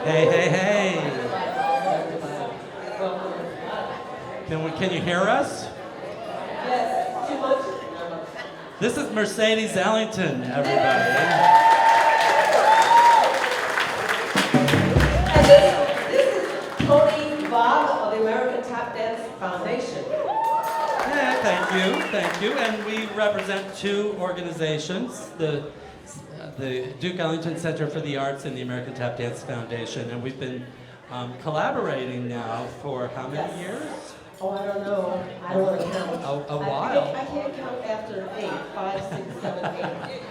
Hey, hey, hey. Can you hear us? Yes, too much. This is Mercedes Ellington, everybody. And this is Tony Bob of the American Tap Dance Foundation. Yeah, thank you. And we represent two organizations, the Duke Ellington Center for the Arts and the American Tap Dance Foundation. And we've been collaborating now for how many years? Oh, I don't know. I don't want to count. A while. I can't count after 8. 5, 6, 7, 8.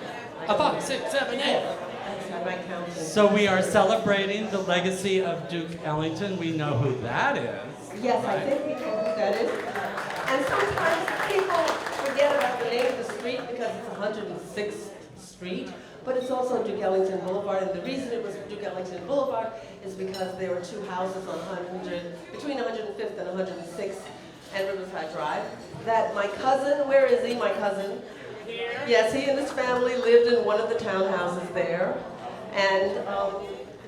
5, 6, 7, 8. I might count. So we are celebrating the legacy of Duke Ellington. We know who that is. Yes, right? I think we know who that is. And sometimes people forget about the name of the street because it's 106th Street, but it's also Duke Ellington Boulevard. And the reason it was Duke Ellington Boulevard is because there were two houses on between 105th and 106th and Riverside Drive that my cousin, where is he, my cousin? Here. Yes, he and his family lived in one of the townhouses there. And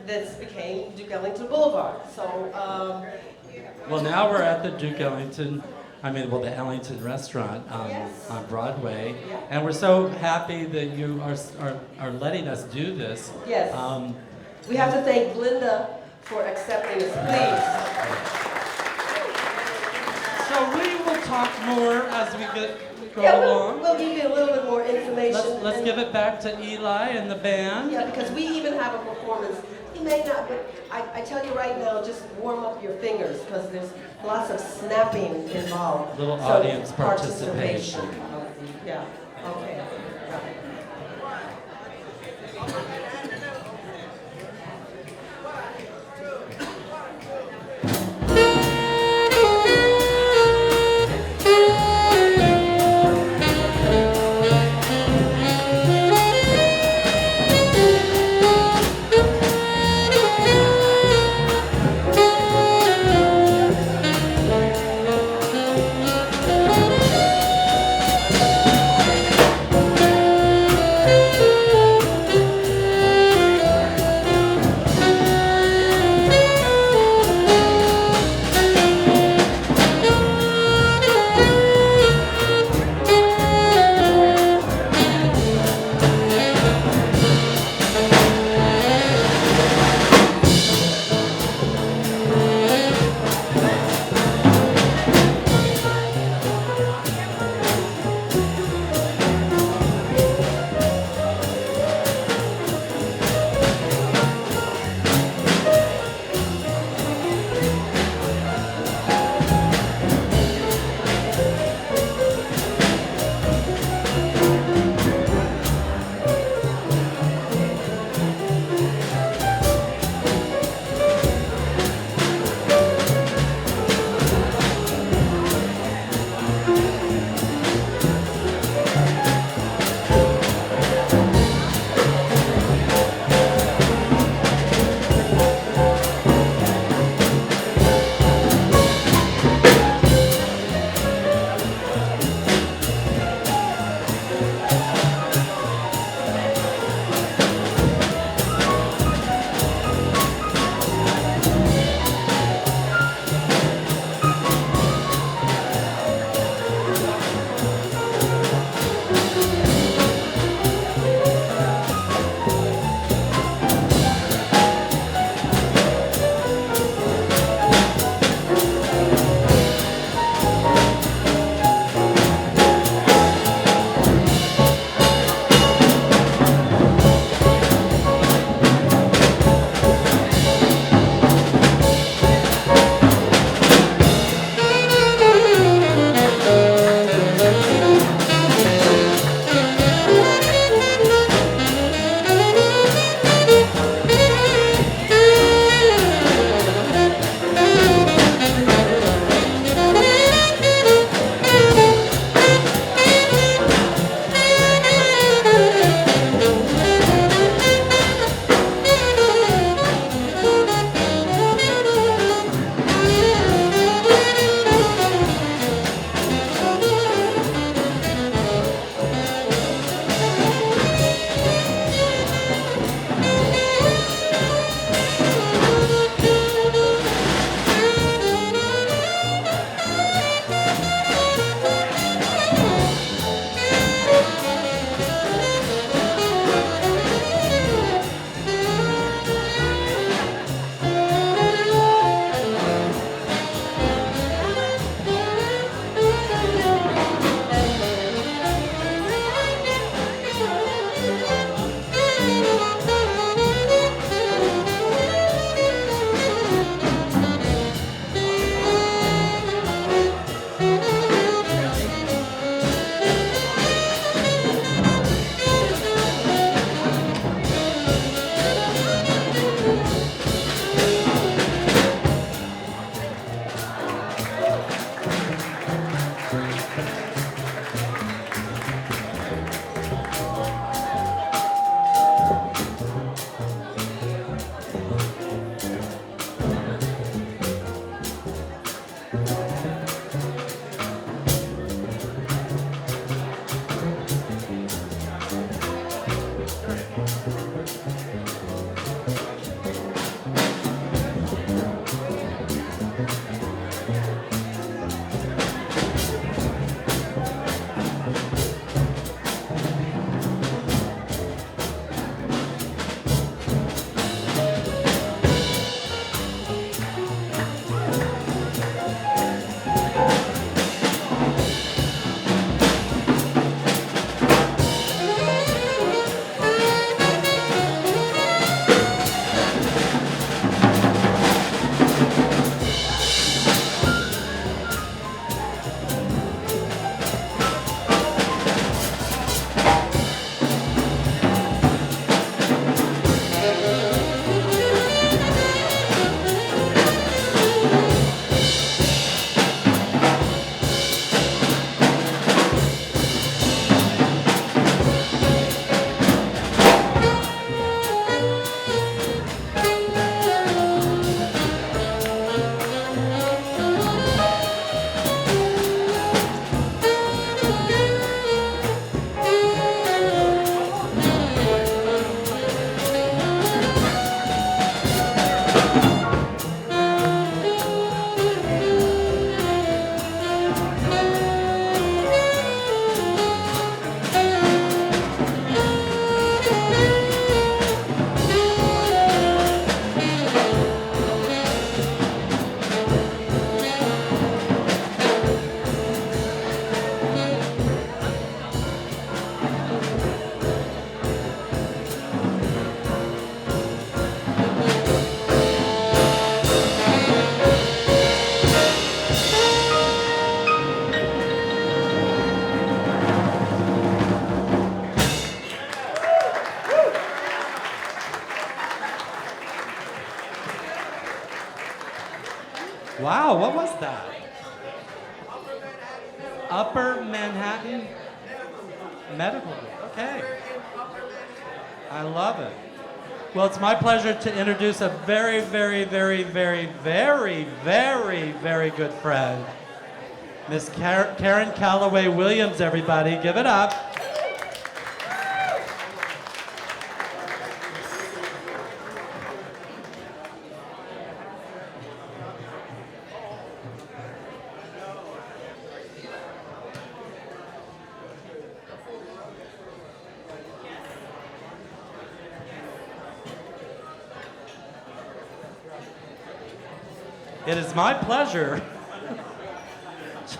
this became Duke Ellington Boulevard. So, well, now we're at the Duke Ellington, the Ellington restaurant yes. on Broadway. Yeah. And we're so happy that you are letting us do this. Yes. We have to thank Linda for accepting us, please. So we will talk more as we go along. We'll give you a little bit more information. Let's give it back to Eli and the band. Yeah, because we even have a performance. You may not, but I tell you right now, just warm up your fingers because there's lots of snapping involved. Little audience participation. Yeah, okay. Wow, what was that? Upper Manhattan Medical Group. Okay. I love it. Well, it's my pleasure to introduce a very, very, very, very, very, very, very good friend. Miss Karen Calloway Williams, everybody. Give it up. It is my pleasure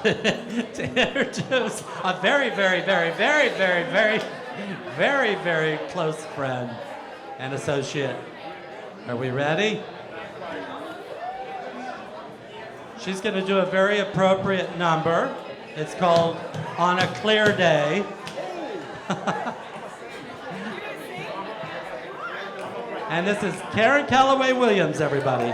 to introduce a very, very, very, very, very, very, very, very close friend and associate. Are we ready? She's going to do a very appropriate number. It's called On a Clear Day. And this is Karen Calloway Williams, everybody.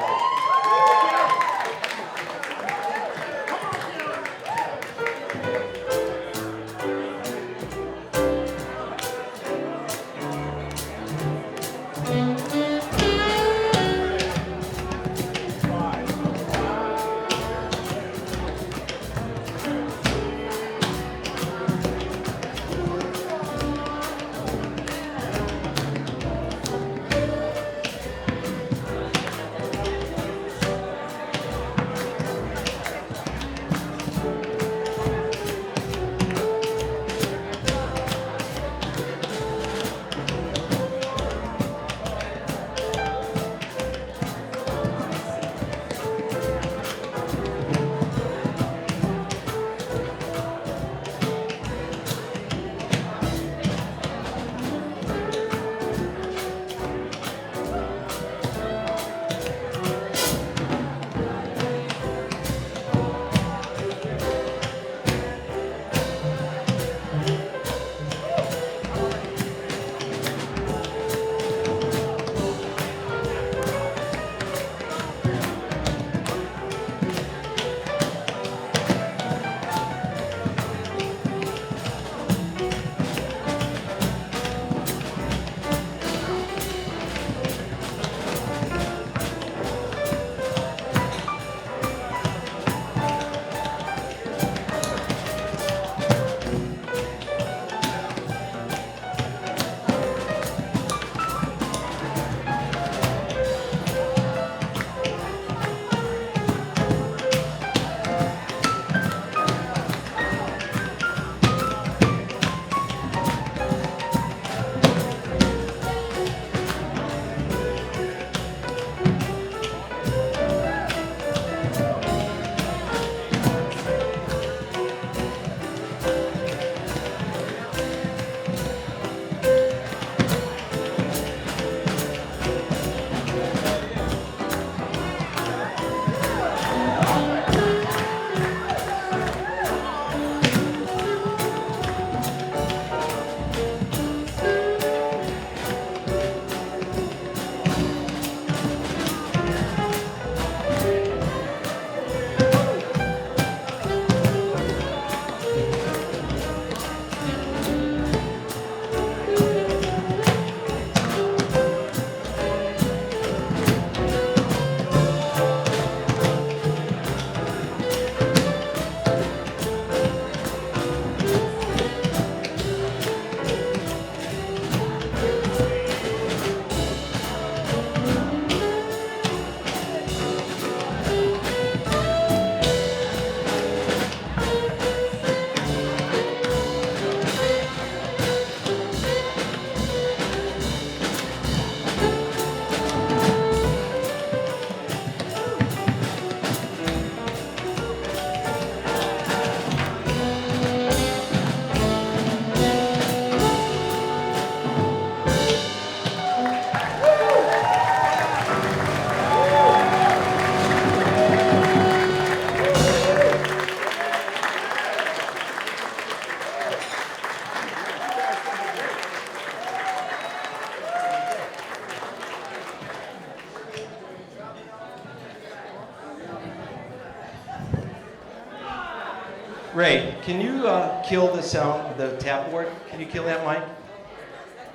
Ray, can you kill the sound, the tap board? Can you kill that mic?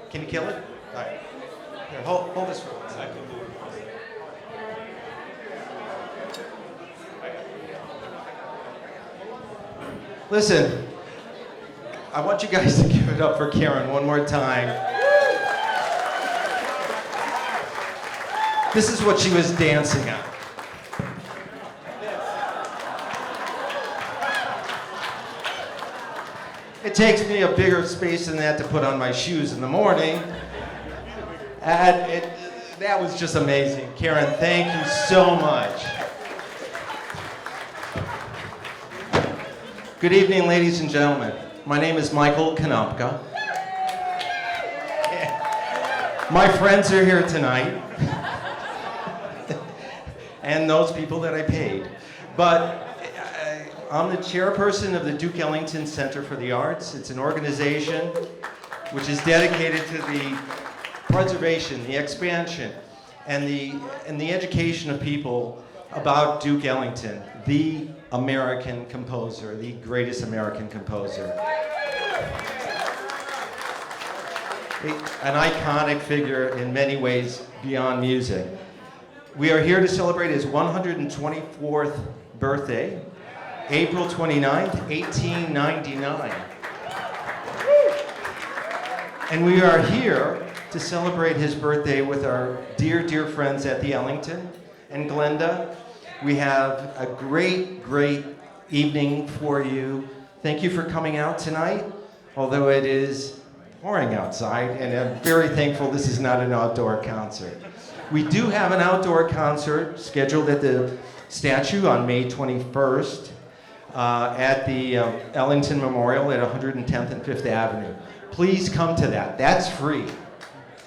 Can you kill it? All right. Here, hold this for 1 second. Listen, I want you guys to give it up for Karen one more time. This is what she was dancing on. It takes me a bigger space than that to put on my shoes in the morning. And that was just amazing. Karen, thank you so much. Good evening, ladies and gentlemen. My name is Michael Konopka. My friends are here tonight. And those people that I paid. But I'm the chairperson of the Duke Ellington Center for the Arts. It's an organization which is dedicated to the preservation, the expansion, and the education of people about Duke Ellington, the American composer, the greatest American composer. An iconic figure in many ways beyond music. We are here to celebrate his 124th birthday, April 29th, 1899. And we are here to celebrate his birthday with our dear, dear friends at the Ellington and Glenda. We have a great, great evening for you. Thank you for coming out tonight, although it is pouring outside, and I'm very thankful this is not an outdoor concert. We do have an outdoor concert scheduled at the statue on May 21st at the Ellington Memorial at 110th and 5th Avenue. Please come to that. That's free.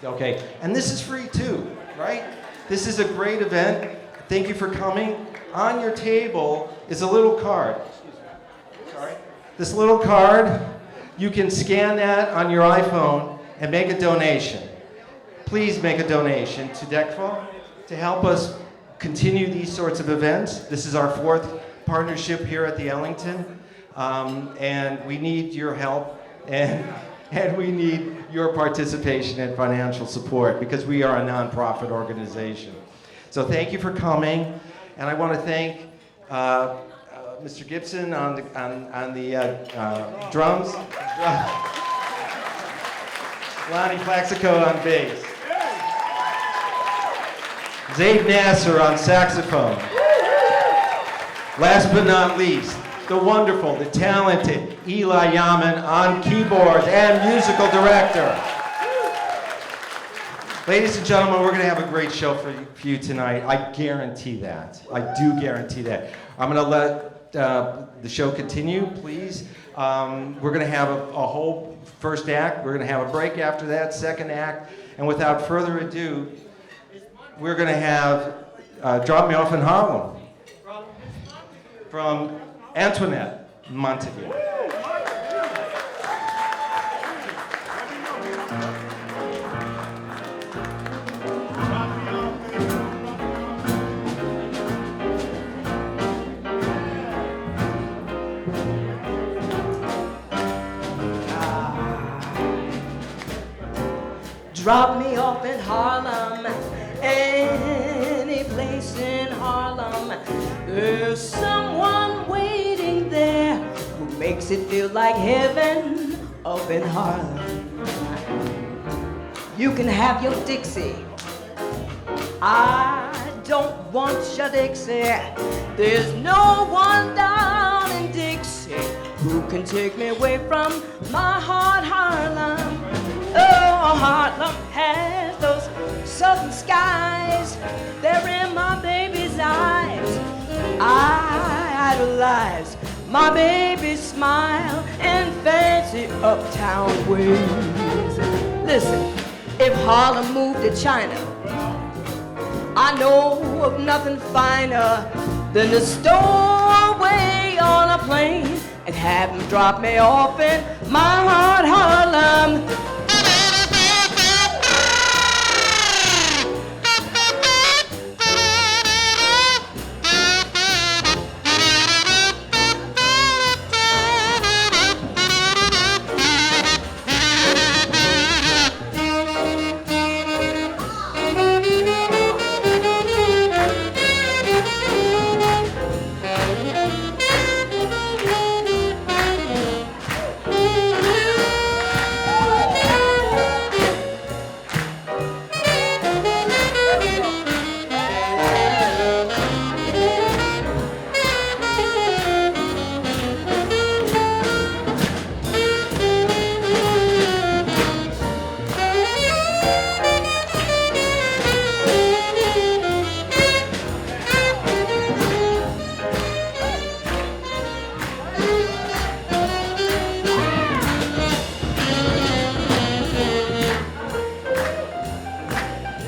Okay, and this is free too, right? This is a great event. Thank you for coming. On your table is a little card. Sorry. This little card, you can scan that on your iPhone and make a donation. Please make a donation to DECFA to help us continue these sorts of events. This is our 4th partnership here at the Ellington, and we need your help, and we need your participation and financial support because we are a nonprofit organization. So thank you for coming, and I want to thank Mr. Gibson on the drums, Lonnie Plaxico on bass, Zaid Nasser on saxophone. Last but not least, the wonderful, the talented Eli Yaman on keyboards and musical director. Ladies and gentlemen, we're going to have a great show for you tonight. I guarantee that. I do guarantee that. I'm going to let the show continue, please. We're going to have a whole first act. We're going to have a break after that, second act. And without further ado, we're going to have Drop Me Off in Harlem from Antoinette Montague. Drop me off in Harlem, any place in Harlem. There's someone waiting there who makes it feel like heaven up in Harlem. You can have your Dixie, I don't want your Dixie. There's no one down in Dixie who can take me away from my heart, Harlem. Oh, Harlem has those southern skies. They're in my baby's eyes. I idolize my baby's smile and fancy uptown ways. Listen, if Harlem moved to China, I know of nothing finer than to stow away on a plane and have them drop me off in my heart, Harlem.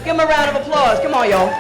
Give them a round of applause. Come on, y'all.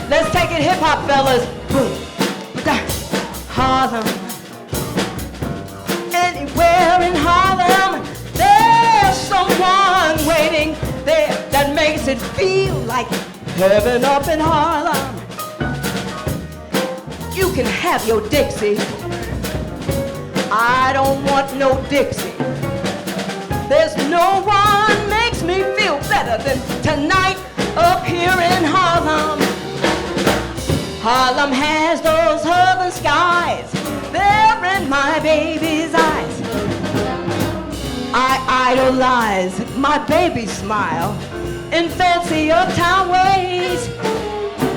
Let's take it hip hop, fellas. Boom, Harlem. Anywhere in Harlem, there's someone waiting there that makes it feel like heaven up in Harlem. You can have your Dixie. I don't want no Dixie. There's no one makes me feel better than tonight up here in Harlem. Harlem has those southern skies. They're in my baby's eyes. I idolize my baby's smile in fancy uptown ways.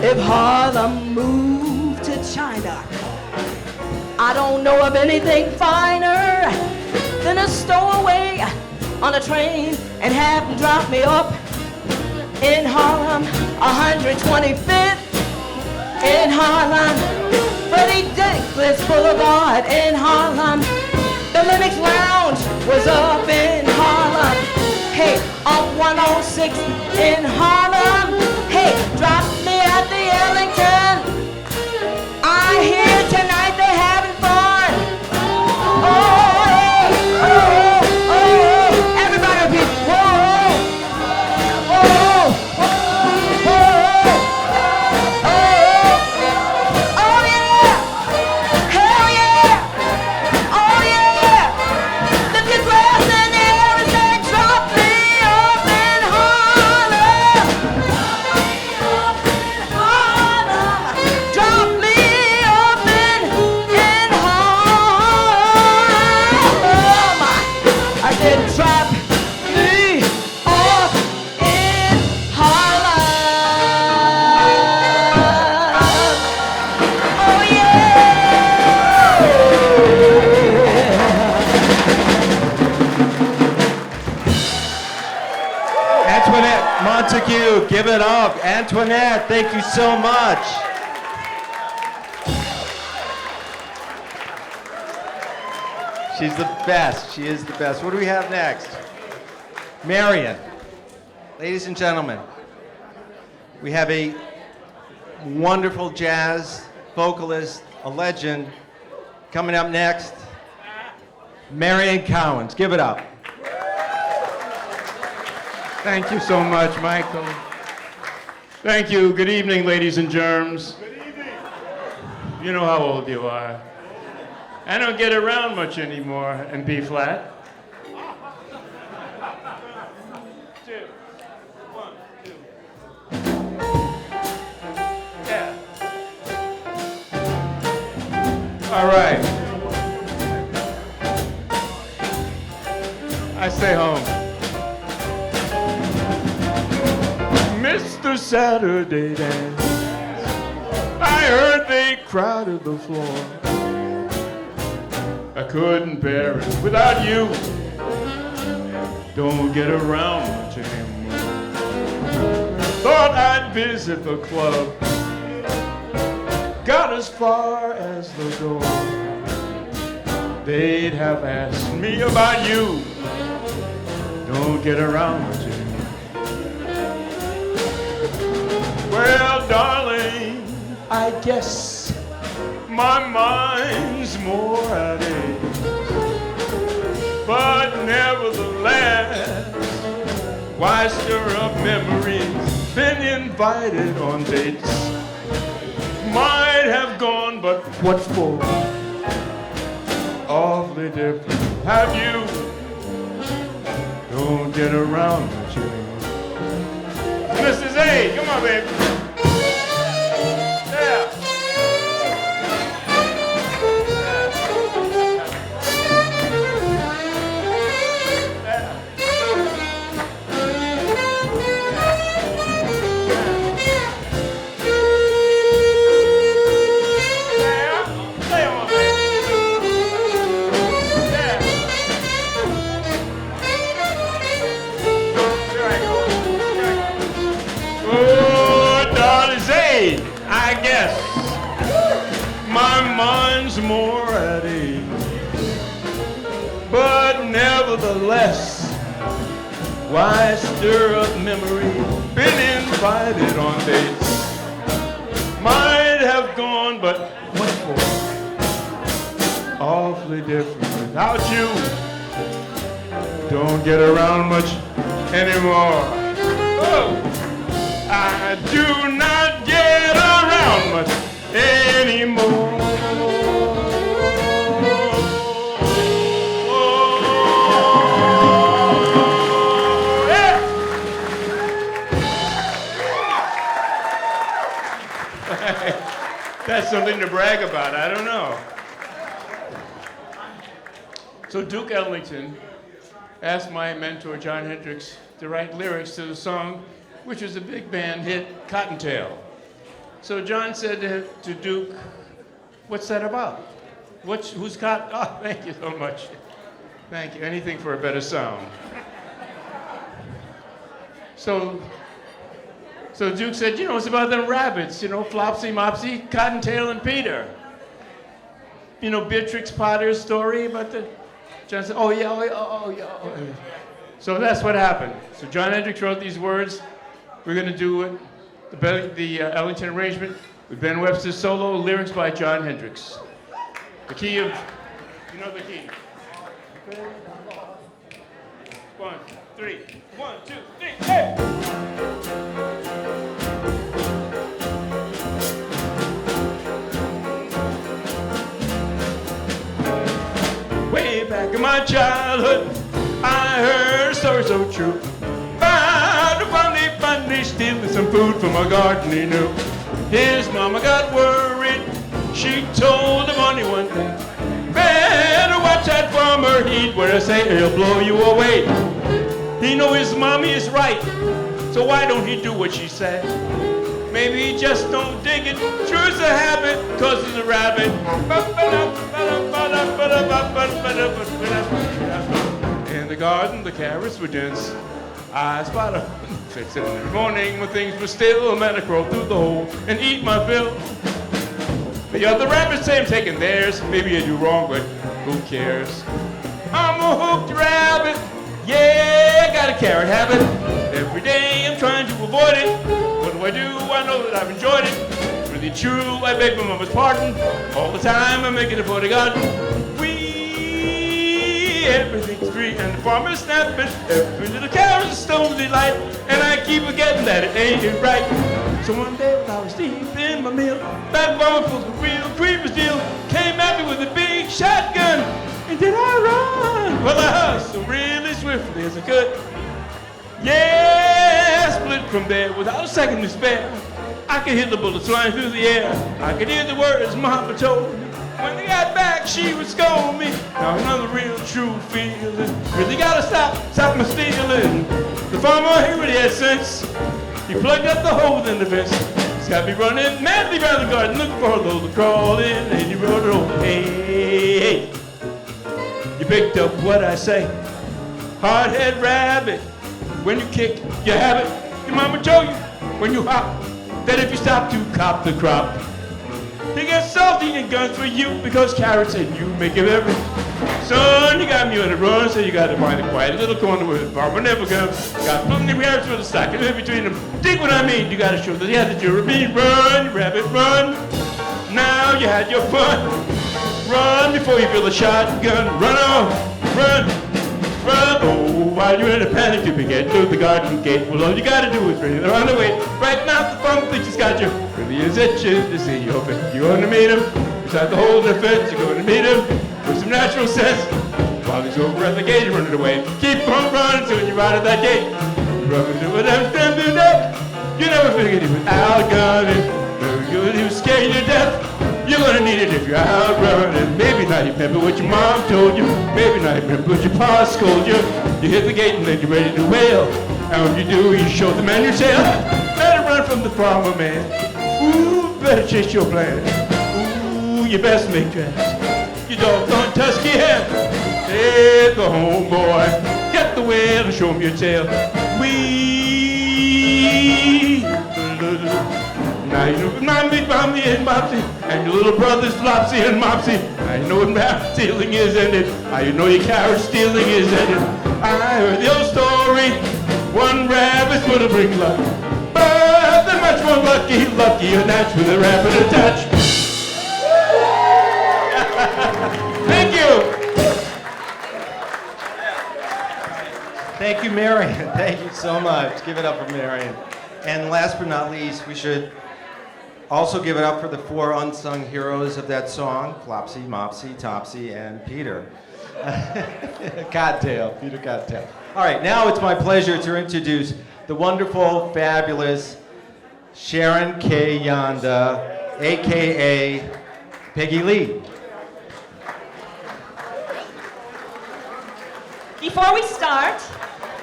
If Harlem moved to China, I don't know of anything finer than a stowaway on a train and have them drop me up in Harlem, 125th in Harlem, Freddie Douglass Boulevard in Harlem. The Linux Lounge was up in Harlem. Hey, on 106 in Harlem. Hey, drop me at the Ellington. I hear tonight they're having fun. Oh, hey, oh, oh, everybody repeat. Whoa, whoa, whoa, whoa, oh yeah, hell yeah, oh yeah. Lift your glass in the air and say, drop me up in Harlem. Drop me up in Harlem. I said, drop me up in Harlem. Oh yeah. Antoinette Montague, give it up. Antoinette, thank you so much. She's the best. She is the best. What do we have next? Marion. Ladies and gentlemen, we have a wonderful jazz vocalist, a legend, coming up next. Marion Cowens. Give it up. Thank you so much, Michael. Thank you. Good evening, ladies and germs. Good evening. You know how old you are. I don't get around much anymore in B flat. 2, 1, 2. Yeah. All right. I stay home. Mr. Saturday Dance. I heard they crowded the floor. I couldn't bear it without you. Don't get around much anymore. Thought I'd visit the club. Got as far as the door. They'd have asked me about you. Don't get around much anymore. Well, darling, I guess my mind's more at ease. But nevertheless, why stir up memories? Been invited on dates. Might have gone, but what for? awfully different. Have you? Don't get around much anymore. Mrs. A, come on, baby. Yeah. I guess my mind's more at ease, but nevertheless, why stir up memory? Been invited on dates, might have gone, but what for? Awfully different without you. Don't get around much anymore. Oh. I do not get around much anymore. Yeah. That's something to brag about, I don't know. So Duke Ellington asked my mentor, John Hendricks, to write lyrics to the song, which was a big band hit, Cottontail. So John said to Duke, what's that about? Who's Cotton? Oh, thank you so much. Thank you. Anything for a better sound. So Duke said, you know, it's about them rabbits, you know, Flopsy, Mopsy, Cottontail, and Peter. You know, Beatrix Potter's story about the... John said, oh yeah. So that's what happened. So John Hendricks wrote these words. We're going to do it, the Ellington arrangement with Ben Webster's solo, lyrics by John Hendricks. The key of, you know the key. 1, 3, 1, 2, 3, hey! Way back in my childhood, I heard a story so true. Funny, stealing some food from a garden he knew. His mama got worried. She told him only one thing. Better watch that farmer, he'd wear a say, he'll blow you away. He know his mommy is right, so why don't he do what she said? Maybe he just don't dig it. Sure it's a habit, cause he's a rabbit. In the garden, the carrots were dense. I spot them. Fix it in the morning when things were still. Man, I crawl through the hole and eat my fill. The other rabbits say I'm taking theirs. Maybe I do wrong, but who cares? I'm a hooked rabbit. Yeah, I got a carrot habit. Every day I'm trying to avoid it. What do? I know that I've enjoyed it. It's really true, I beg my mama's pardon. All the time I'm making it for the garden. Everything's free and the farmer's snapping. Every little carrot's a stone delight. And I keep forgetting that it ain't right. So one day while I was deep in my meal, that farmer pulled a real creeper's deal. Came at me with a big shotgun. And did I run? Well, I hustled really swiftly as I could. Yeah, I split from there without a second to spare. I could hear the bullets flying through the air. I could hear the words Mama told me. When they got back, she would scold me. Now another real true feeling. Really gotta stop my stealing. The farmer, he really had sense. He plugged up the hole in the fence. He's got me running madly around the garden, looking for those to crawl in. And he wrote it over. Hey, you picked up what I say. Hard-head rabbit. When you kick, you have it. Your mama told you when you hop that if you stop to cop the crop. He gets salty and guns for you because carrots and you make him every. Son, you got me on the run, so you got to find a quiet little corner where the farmer never comes. Got plenty of carrots with a stock and in between them. Dig what I mean, you got to show that you had the jury. Run, you rabbit, run. Now you had your fun. Run before you feel the shotgun. Run off, run, run. Oh, while you're in a panic, you can get through the garden gate. Well, all you got to do is really run away. Right now, the farmer thinks he's got you. Really is itching to see you open. You're going to meet him. Beside the hole in the fence, you're going to meet him. With some natural sense. While he's over at the gate, running away. Keep on running till you're out of that gate. You never figured he was outgunning. Never good, he was scared to death. You're gonna need it if you're out running. Maybe not you remember what your mom told you. Maybe not you remember what your pa scolded you. You hit the gate and then you're ready to wail. And when you do, you show the man your tail. Better run from the farmer, man. Ooh, better chase your plan. Ooh, you best make tracks. You doggone tusky hen. Hey, go home, boy. Get the whale and show him your tail. Now you know Mommy, Mommy, and Mopsy, and your little brothers Flopsy and Mopsy. Now you know what map stealing is ended. Now you know your carrot stealing is ended. I heard the old story. One rabbit's gonna bring luck, but they're much more lucky, and that's with a rabbit attached. Thank you. Thank you, Marion. Thank you so much. Give it up for Marion. And last but not least, we should also give it up for the 4 unsung heroes of that song, Flopsy, Mopsy, Topsy, and Peter. Codtail, Peter Codtail. All right, now it's my pleasure to introduce the wonderful, fabulous Sharon K. Yonda, a.k.a. Peggy Lee. Before we start,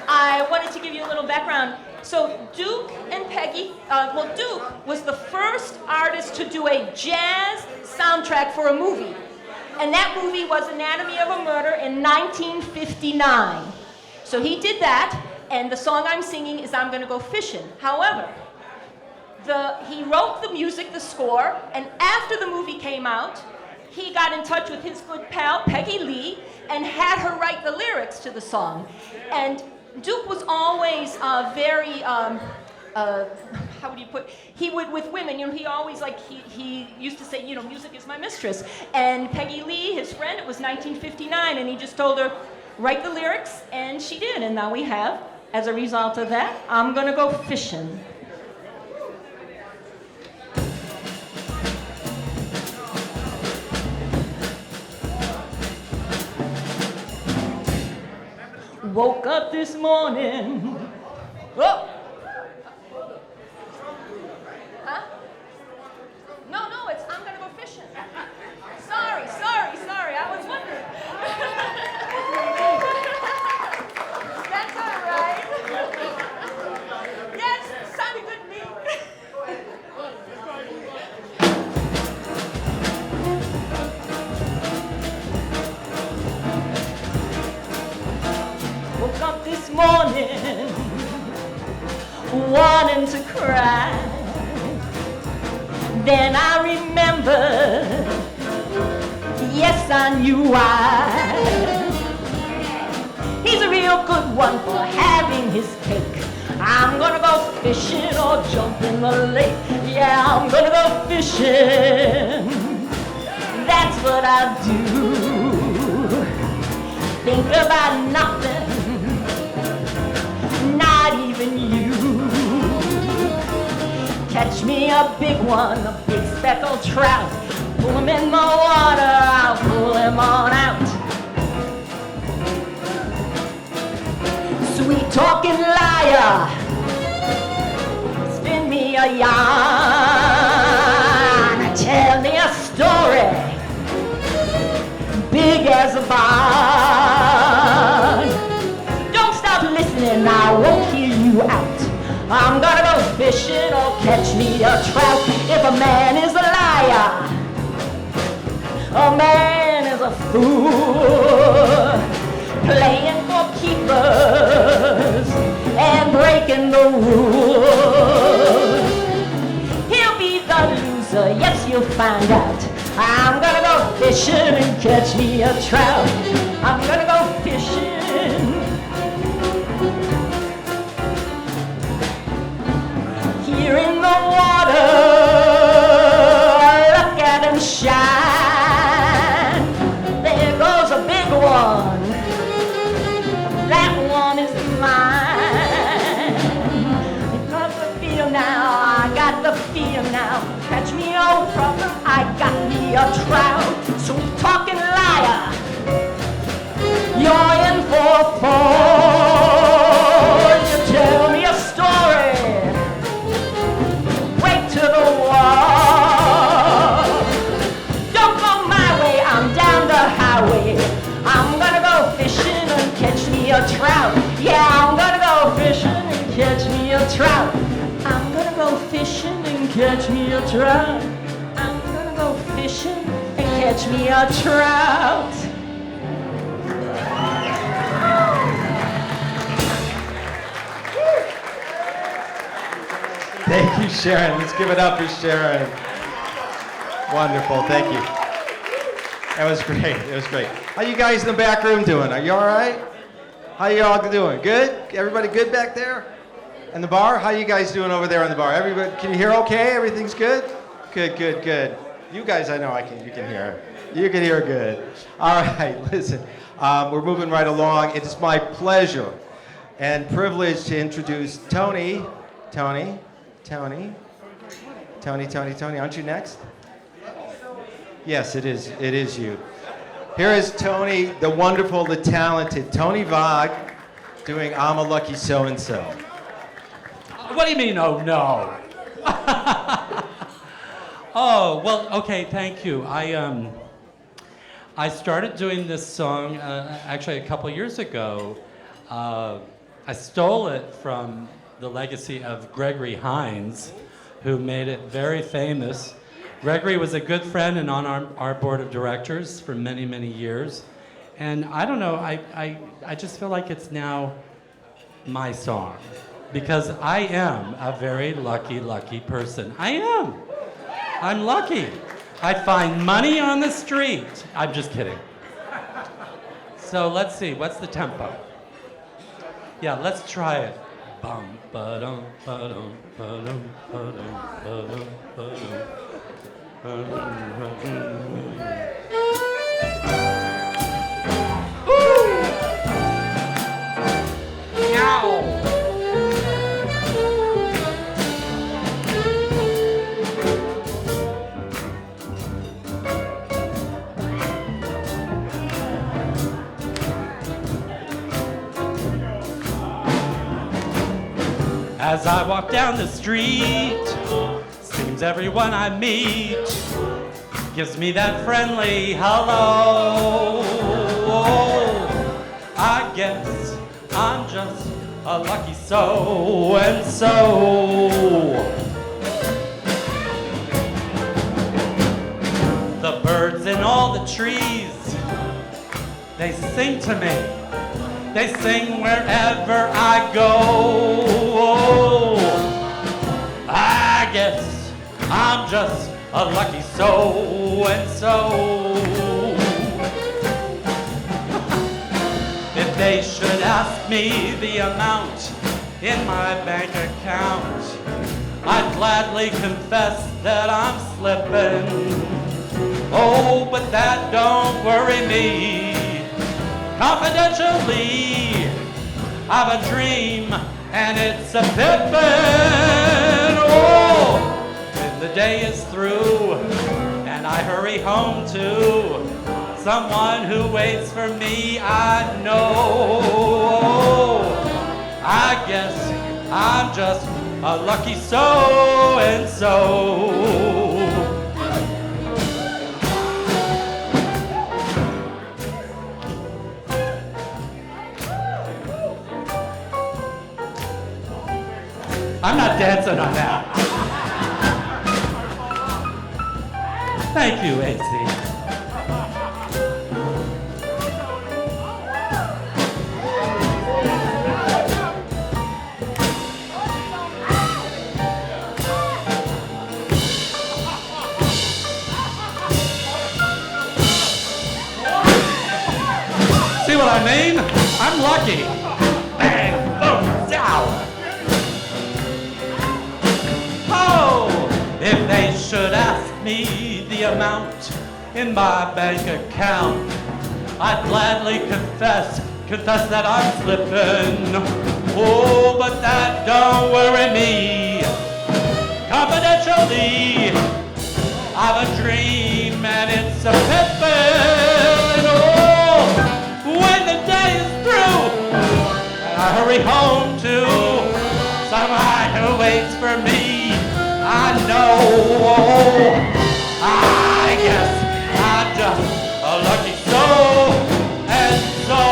I wanted to give you a little background. So Duke and Peggy, Duke was the first artist to do a jazz soundtrack for a movie. And that movie was Anatomy of a Murder in 1959. So he did that, and the song I'm singing is I'm Gonna Go Fishing. However, he wrote the music, the score, and after the movie came out, he got in touch with his good pal, Peggy Lee, and had her write the lyrics to the song. And Duke was always very, how would you put, he would, with women, he always, he used to say, music is my mistress. And Peggy Lee, his friend, it was 1959, and he just told her, write the lyrics, and she did. And now we have, as a result of that, I'm Gonna Go Fishing. Woke up this morning. Oh. Huh? No, it's I'm gonna go fishing. Sorry. I was wondering. That's all right. Yes, sounded good to me. Woke up this morning wanting to cry. Then I remembered, yes, I knew why. He's a real good one for having his cake. I'm gonna go fishing or jump in the lake. Yeah, I'm gonna go fishing. That's what I do. Think about nothing, not even you. Catch me a big one, a big speckled trout. Pull him in the water, I'll pull him on out. Sweet talking liar, spin me a yarn. Tell me a story, big as a barn. Don't stop listening, I won't hear you out. I'm gonna go fishing or catch me a trout. If a man is a liar, a man is a fool, playing for keepers and breaking the rules. He'll be the loser, yes, you'll find out. I'm gonna go fishing and catch me a trout. I'm gonna go fishing. Here in the water, look at him shine. There goes a big one. That one is mine. I got the feel now, I got the feel now. Catch me, oh problem, I got me a trout. Sweet talking liar, trout. Yeah, I'm gonna go fishing and catch me a trout. I'm gonna go fishing and catch me a trout. I'm gonna go fishing and catch me a trout. Thank you, Sharon. Let's give it up for Sharon. Wonderful. Thank you. That was great. It was great. How you guys in the back room doing? Are you all right? How you all doing? Good? Everybody good back there? And the bar? How you guys doing over there in the bar? Everybody, can you hear okay? Everything's good? Good, good, good. You guys, I know you can hear. You can hear good. All right, listen. We're moving right along. It is my pleasure and privilege to introduce Tony. Tony, aren't you next? Yes, it is. It is you. Here is Tony, the wonderful, the talented Tony Vogt, doing "I'm a Lucky So-and-So." What do you mean, oh no? Oh, well, okay, thank you. I started doing this song actually a couple years ago. I stole it from the legacy of Gregory Hines, who made it very famous. Gregory was a good friend and on our board of directors for many, many years. And I don't know, I just feel like it's now my song, because I am a very lucky, lucky person. I am. I'm lucky. I find money on the street. I'm just kidding. So let's see, what's the tempo? Yeah, let's try it. Bum, ba-dum, ba-dum, ba-dum, ba-dum, ba-dum, ba-dum. As I walk down the street, seems everyone I meet gives me that friendly hello. I guess I'm just a lucky so-and-so. The birds in all the trees, they sing to me. They sing wherever I go. I guess I'm just a lucky so-and-so. If they should ask me the amount in my bank account, I'd gladly confess that I'm slipping. Oh, but that don't worry me. Confidentially, I've a dream and it's a pippin'. Oh, when the day is through and I hurry home to someone who waits for me, I know. I guess I'm just a lucky so-and-so. I'm not dancing on that. Thank you, AC. See what I mean? I'm lucky. Bang, boom, down. If they should ask me the amount in my bank account, I'd gladly confess that I'm slipping. Oh, but that don't worry me. Confidentially, I've a dream and it's a pippin'. Oh, when the day is through and I hurry home to someone who waits for me, I know, I guess I'm just a lucky so-and-so.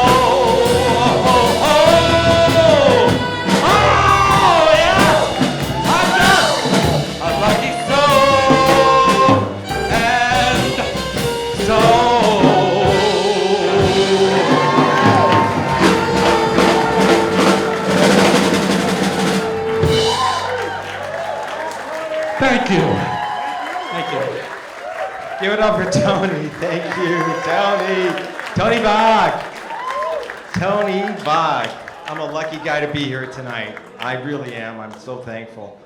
up for Tony. Thank you, Tony. Tony Bach. Tony Bach. I'm a lucky guy to be here tonight. I really am. I'm so thankful,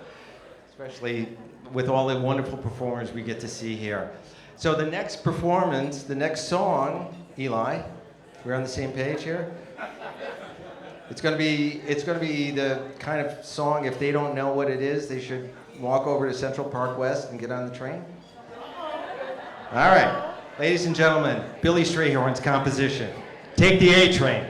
especially with all the wonderful performers we get to see here. So the next performance, the next song, Eli, we're on the same page here. It's gonna be the kind of song, if they don't know what it is, they should walk over to Central Park West and get on the train. All right, ladies and gentlemen, Billy Strayhorn's composition, Take the A Train.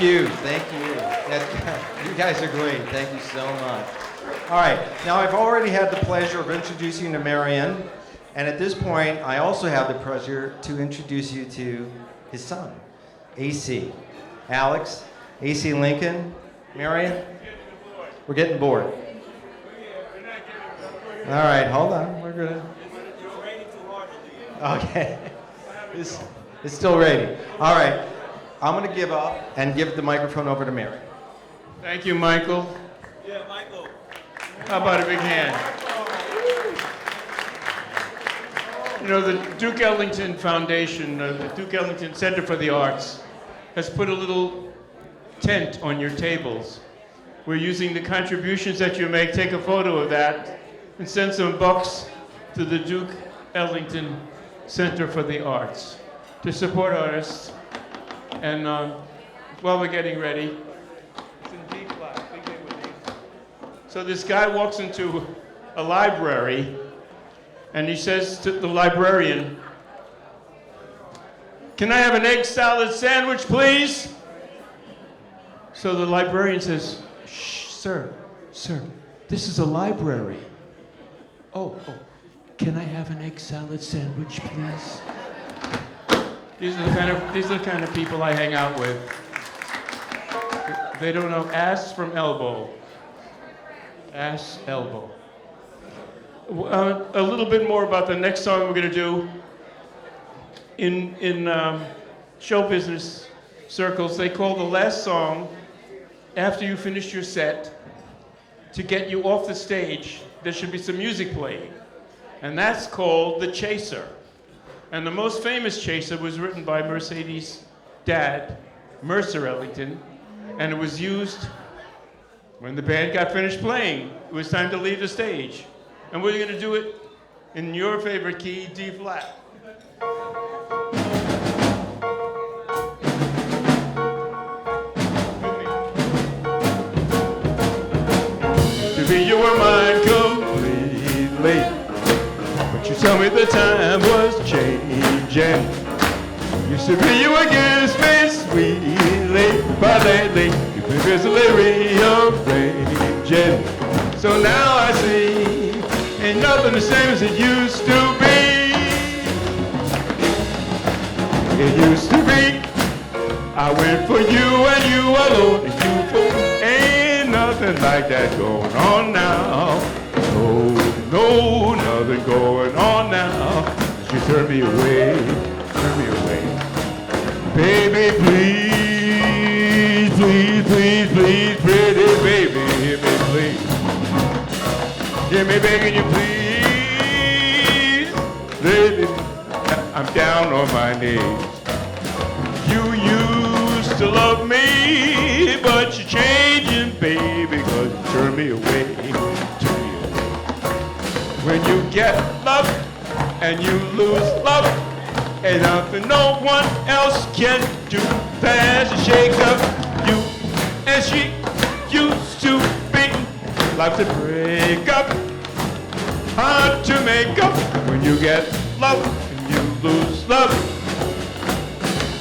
you. Thank you. You guys are great. Thank you so much. All right. Now, I've already had the pleasure of introducing you to Marion. And at this point, I also have the pleasure to introduce you to his son, AC. Alex, AC Lincoln, Marion. We're getting bored. All right, hold on. We're good. Okay. It's still ready. All right. I'm going to give up and give the microphone over to Mary. Thank you, Michael. Yeah, Michael. How about a big hand? You know, the Duke Ellington Foundation, the Duke Ellington Center for the Arts, has put a little tent on your tables. We're using the contributions that you make, take a photo of that, and send some bucks to the Duke Ellington Center for the Arts to support artists. And while we're getting ready, it's in D flat. So this guy walks into a library and he says to the librarian, "Can I have an egg salad sandwich, please?" So the librarian says, "Shh, sir, this is a library." Oh, can I have an egg salad sandwich, please? These are the kind of people I hang out with. They don't know ass from elbow. Ass, elbow. A little bit more about the next song we're going to do. In show business circles, they call the last song, after you finish your set, to get you off the stage, there should be some music playing. And that's called The Chaser. And the most famous Chaser was written by Mercedes' dad, Mercer Ellington, and it was used when the band got finished playing. It was time to leave the stage. And we're going to do it in your favorite key, D flat. To be your mind completely, but you tell me the time was changing. Used to be you against me sweetly, but lately you've been busily rearranging. So now I see, ain't nothing the same as it used to be. It used to be, I went for you and you alone, and you for me. Ain't nothing like that going on now. No, nothing going on now. You turn me away, Baby, please, pretty baby, hear me please. Hear me begging you please. Baby, I'm down on my knees. You used to love me, but you're changing, baby, 'cause you turn me away. When you get love and you lose love, ain't nothing no one else can do. Fast and shake up you and she used to be. Life's a break up, hard to make up. When you get love and you lose love,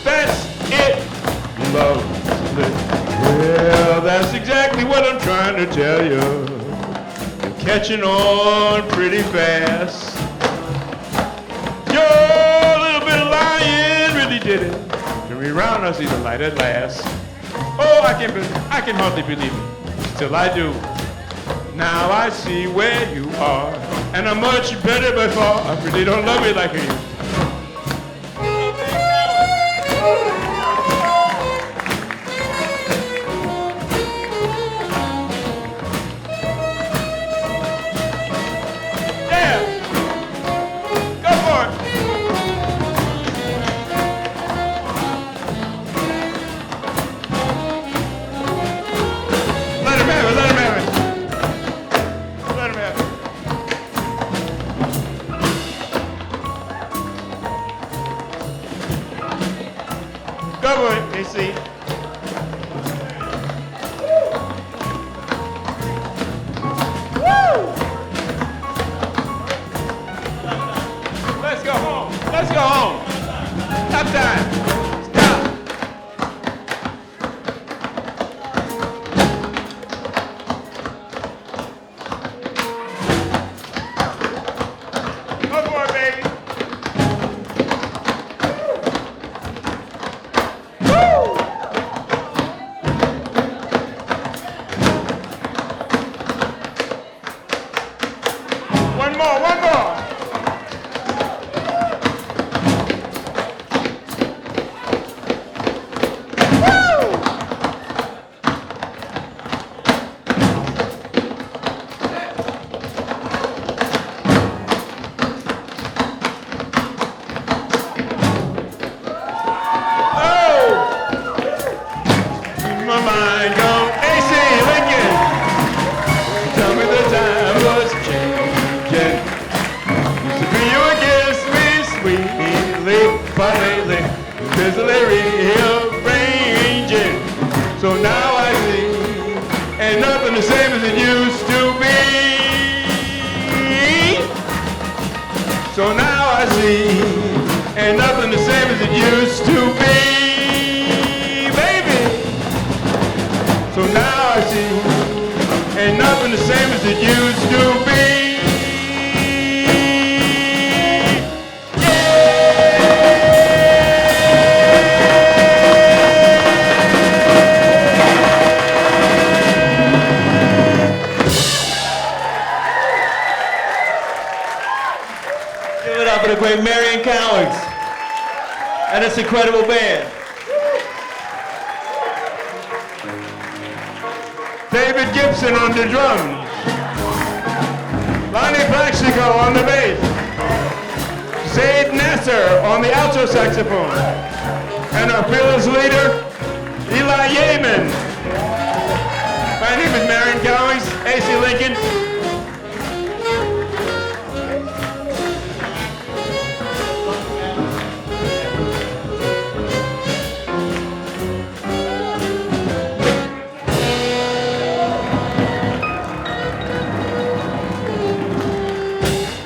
that's it, love. Well, that's exactly what I'm trying to tell you. Catching on pretty fast. Your little bit of lying really did it. Turn me around, I see the light at last. Oh, I can hardly believe it till I do. Now I see where you are, and I'm much better by far. I really don't love me like I used to. my mind go, AC Lincoln. Tell me the time was changing. Used to be you against me sweetly, but lately busily rearranging. So now I see, ain't nothing the same as it used to be. So now I see, ain't nothing the same as it used to be, baby. So now I see, ain't nothing the same as it used to be. Give it up for the great Marion Cowards and this incredible band. David Gibson on the drums. Lonnie Plaxico on the bass. Zaid Nasser on the alto saxophone. And our fearless leader, Eli Yeaman. My name is Marion Cowards, AC Lincoln.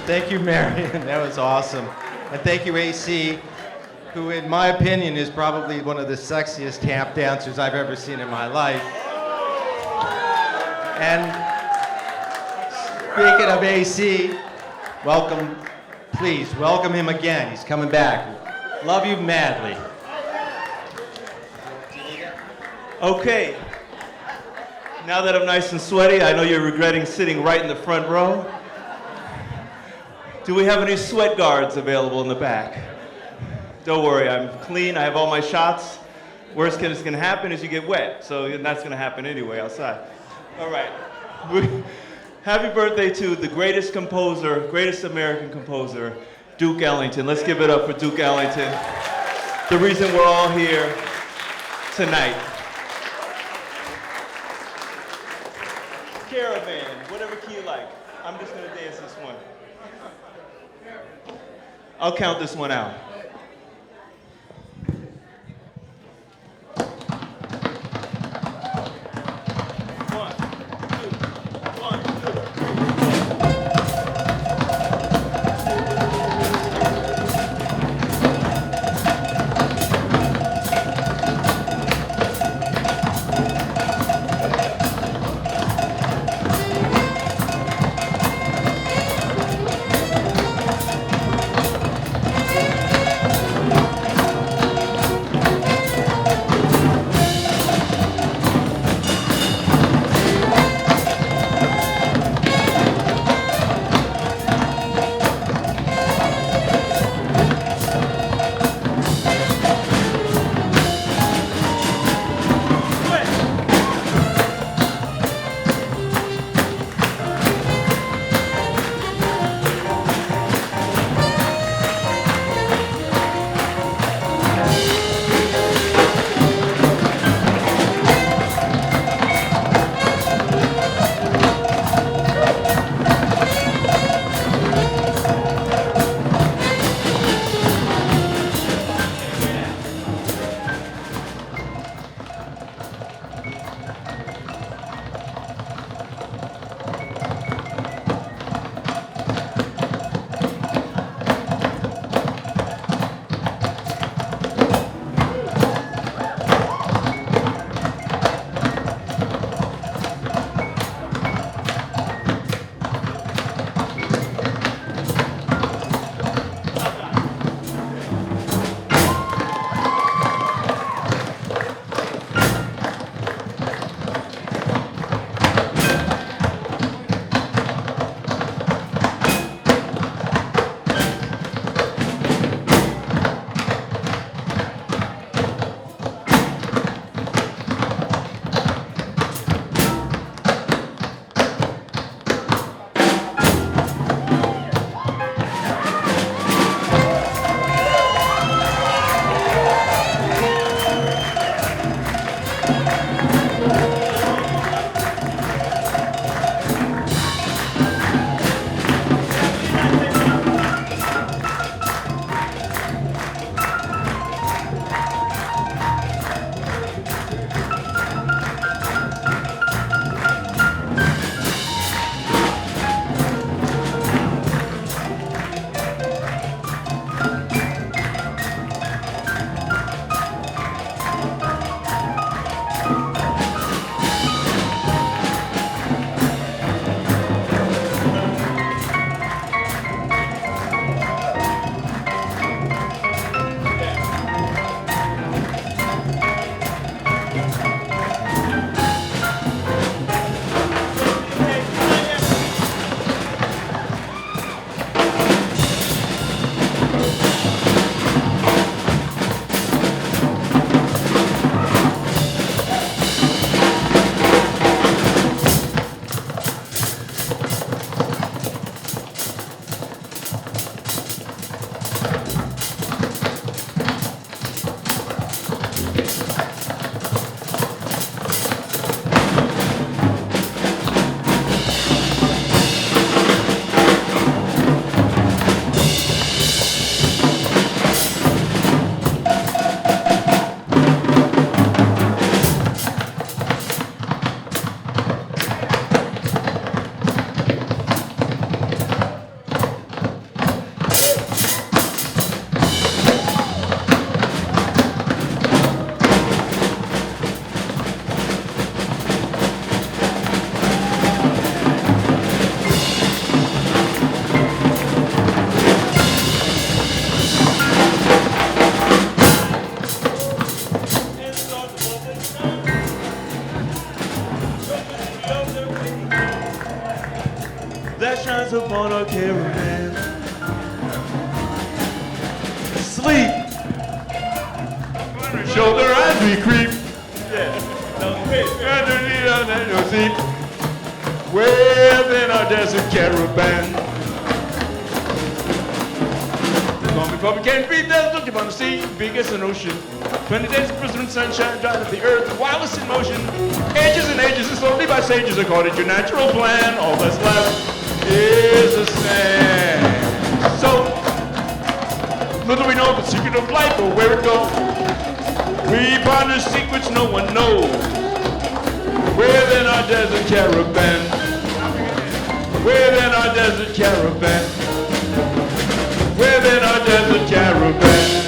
Thank you, Marion. That was awesome. And thank you, AC, who, in my opinion, is probably one of the sexiest tap dancers I've ever seen in my life. And speaking of AC, welcome, please, welcome him again. He's coming back. Love you madly. Okay. Now that I'm nice and sweaty, I know you're regretting sitting right in the front row. Do we have any sweat guards available in the back? Don't worry, I'm clean, I have all my shots. Worst thing that's gonna happen is you get wet, so that's gonna happen anyway outside. All right, happy birthday to the greatest composer, greatest American composer, Duke Ellington. Let's give it up for Duke Ellington. The reason we're all here tonight. Caravan, whatever key you like. I'm just gonna dance this one. I'll count this one out. light shines upon our caravan. Sleep on our shoulder as we creep. Underneath our seat, within our desert caravan. Long before we came to be there, looking on the sea, big as an ocean. 20 days of blistering sunshine, dried up the earth, wildest in motion. Ages and ages, and slowly by sages, according to natural plan, all that's left is the sand. So, little we know the secret of life or where it goes. We ponder secrets no one knows. Within our desert caravan. Within our desert caravan. Within our desert caravan.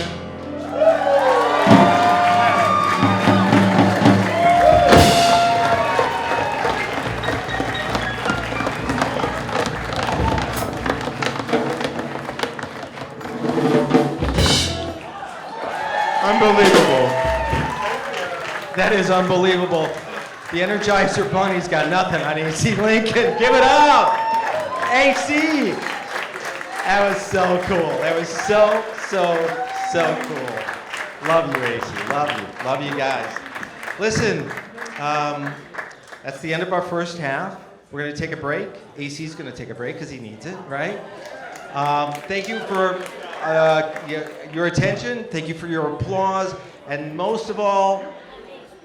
Unbelievable. That is unbelievable. The Energizer Bunny's got nothing on AC Lincoln. Give it up! AC! That was so cool. That was so cool. Love you, AC. Love you. Love you guys. Listen, that's the end of our first half. We're going to take a break. AC's going to take a break because he needs it, right? Thank you for your attention. Thank you for your applause. And most of all,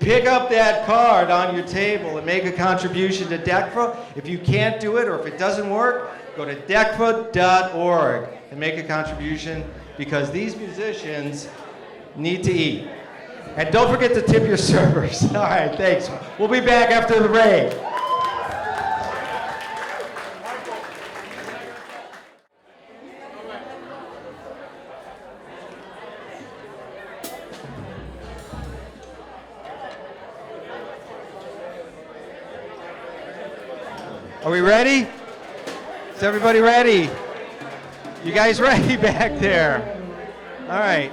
pick up that card on your table and make a contribution to DECFA. If you can't do it or if it doesn't work, go to decfa.org and make a contribution because these musicians need to eat. And don't forget to tip your servers. All right, thanks. We'll be back after the break. Are we ready? Is everybody ready? You guys ready back there? All right.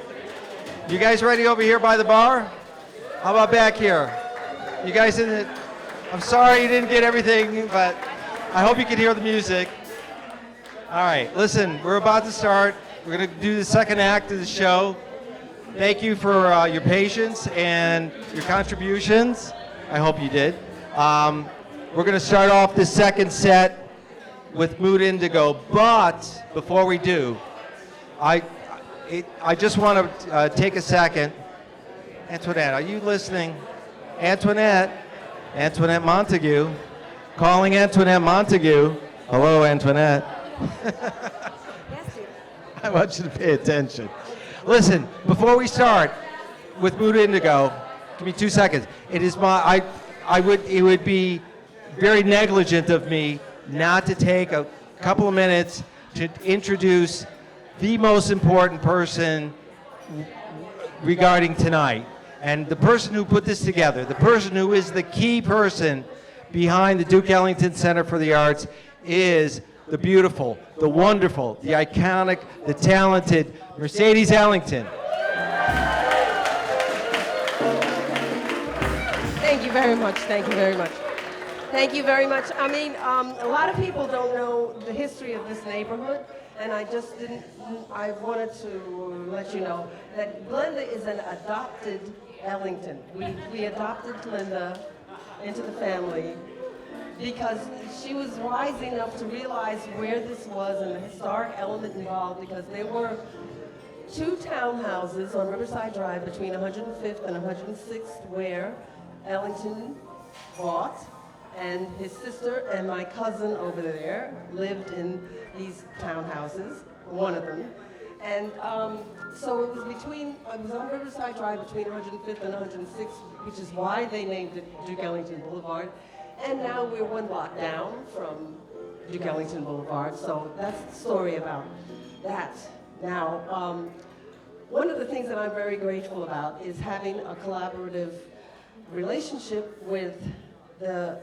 You guys ready over here by the bar? How about back here? You guys in it? I'm sorry you didn't get everything, but I hope you can hear the music. All right, listen, we're about to start. We're going to do the second act of the show. Thank you for your patience and your contributions. I hope you did. We're going to start off the second set with Mood Indigo, but before we do, I just want to take a second. Antoinette, are you listening? Antoinette Montague, calling Antoinette Montague. Hello, Antoinette. I want you to pay attention. Listen, before we start with Mood Indigo, give me 2 seconds. It would be very negligent of me not to take a couple of minutes to introduce the most important person regarding tonight. And the person who put this together, the person who is the key person behind the Duke Ellington Center for the Arts is the beautiful, the wonderful, the iconic, the talented Mercedes Ellington. Thank you very much. Thank you very much. Thank you very much. I mean, a lot of people don't know the history of this neighborhood, and I wanted to let you know that Glenda is an adopted Ellington. We adopted Glenda into the family because she was wise enough to realize where this was and the historic element involved, because there were 2 townhouses on Riverside Drive between 105th and 106th where Ellington bought, and his sister and my cousin over there lived in these townhouses, one of them. And so it was on Riverside Drive between 105th and 106th, which is why they named it Duke Ellington Boulevard. And now we're 1 block down from Duke Ellington Boulevard, so that's the story about that. Now, one of the things that I'm very grateful about is having a collaborative relationship with the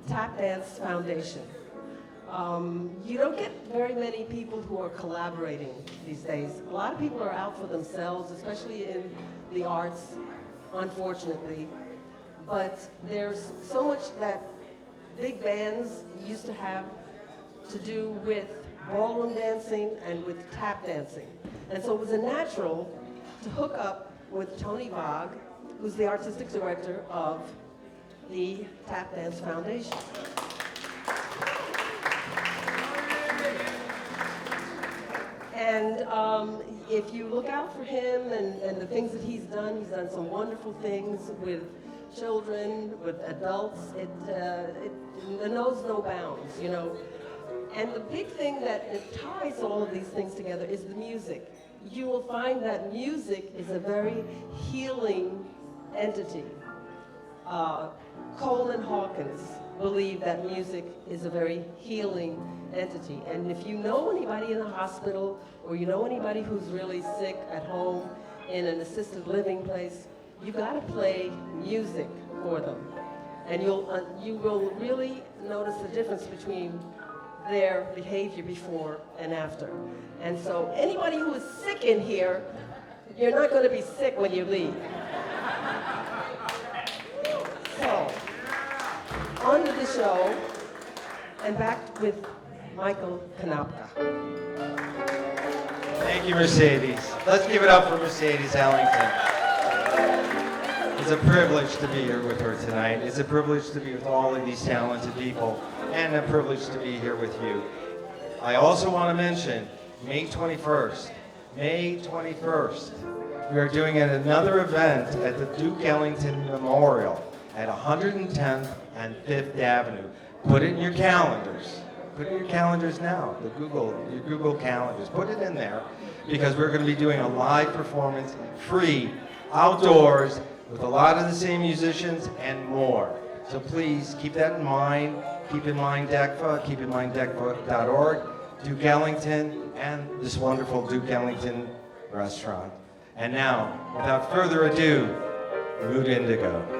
Tap Dance Foundation. You don't get very many people who are collaborating these days. A lot of people are out for themselves, especially in the arts, unfortunately. But there's so much that big bands used to have to do with ballroom dancing and with tap dancing. And so it was a natural to hook up with Tony Bogg, who's the artistic director of the Tap Dance Foundation. And if you look out for him and the things that he's done some wonderful things with children, with adults. It knows no bounds, you know. And the big thing that ties all of these things together is the music. You will find that music is a very healing entity. Cole and Hawkins believe that music is a very healing entity. And if you know anybody in the hospital, or you know anybody who's really sick at home in an assisted living place, you got to play music for them. And you will really notice the difference between their behavior before and after. And so anybody who is sick in here, you're not going to be sick when you leave. So, on to the show, and back with Michael Konopka. Thank you, Mercedes. Let's give it up for Mercedes Ellington. It's a privilege to be here with her tonight. It's a privilege to be with all of these talented people, and a privilege to be here with you. I also want to mention May 21st. May 21st, we are doing another event at the Duke Ellington Memorial at 110th and 5th Avenue. Put it in your calendars. Put it in your calendars now, your Google calendars. Put it in there, because we're going to be doing a live performance, free, outdoors, with a lot of the same musicians and more. So please keep that in mind. Keep in mind DECFA, keep in mind DECFA.org, Duke Ellington, and this wonderful Duke Ellington restaurant. And now, without further ado, Mood Indigo.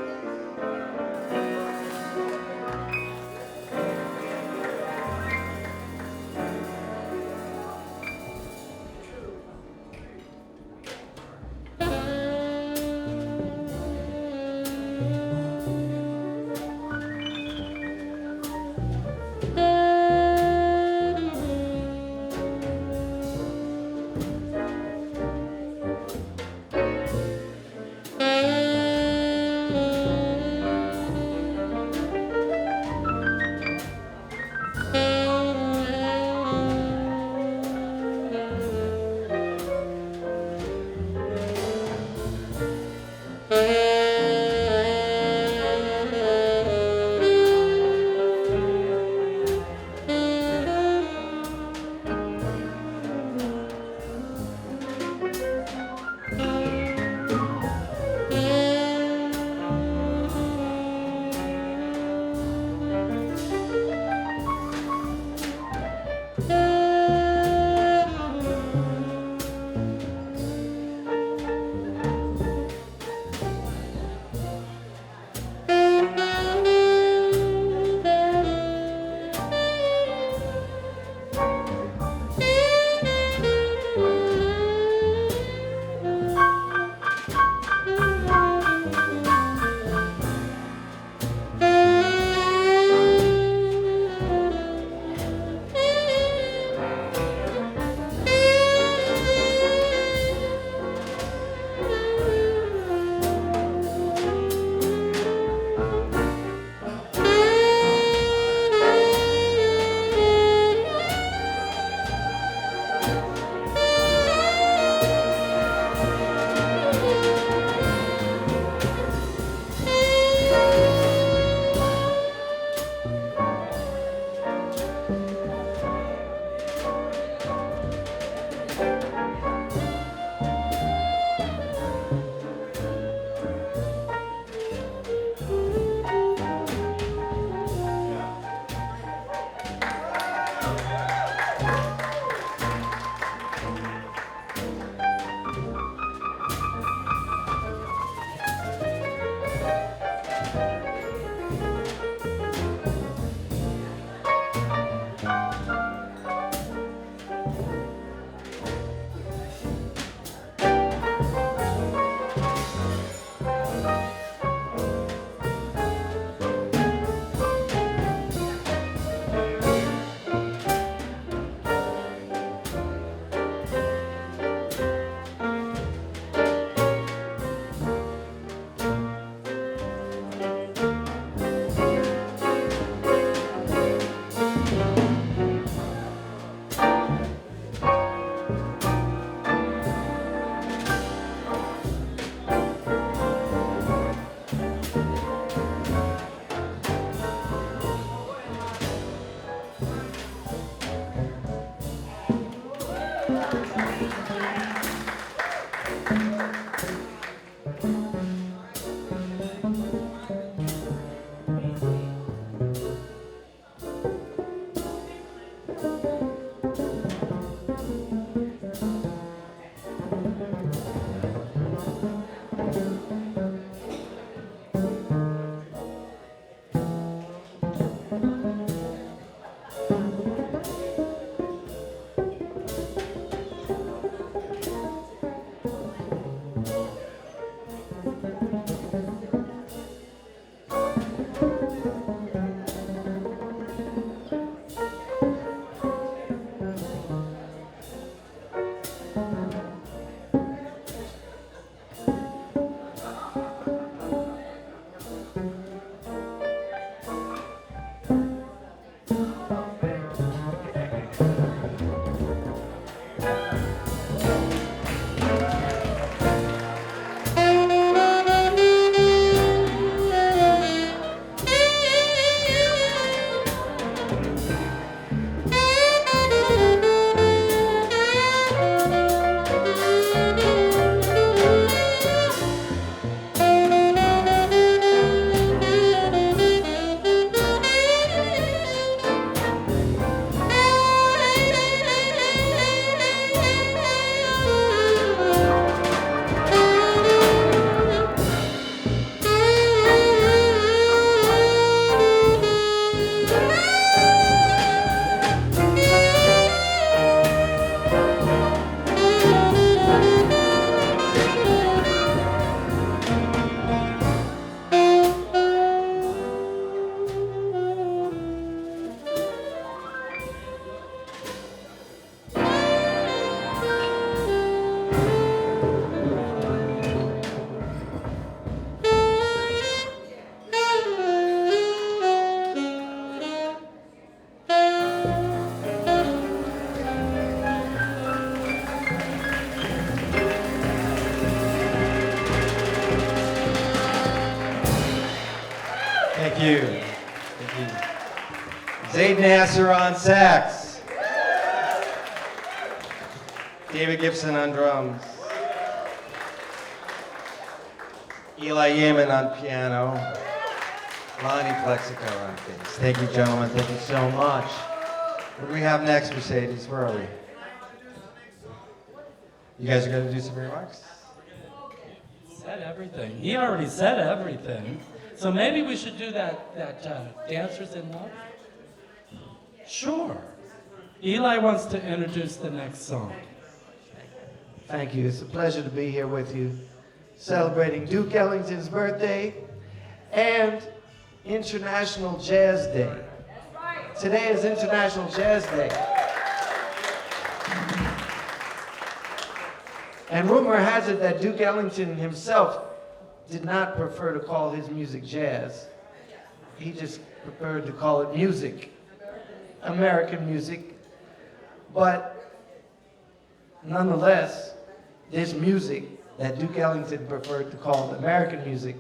Thank you. Thank you. Zayd Nasser on sax. David Gibson on drums. Eli Yeaman on piano. Lonnie Plexico on bass. Thank you, gentlemen. Thank you so much. What do we have next, Mercedes? Where are we? You guys are going to do some remarks? Said everything. He already said everything. So maybe we should do that Dancers in Love? Sure. Eli wants to introduce the next song. Thank you. It's a pleasure to be here with you, celebrating Duke Ellington's birthday and International Jazz Day. Today is International Jazz Day. And rumor has it that Duke Ellington himself did not prefer to call his music jazz. He just preferred to call it music, American music. But nonetheless, this music that Duke Ellington preferred to call American music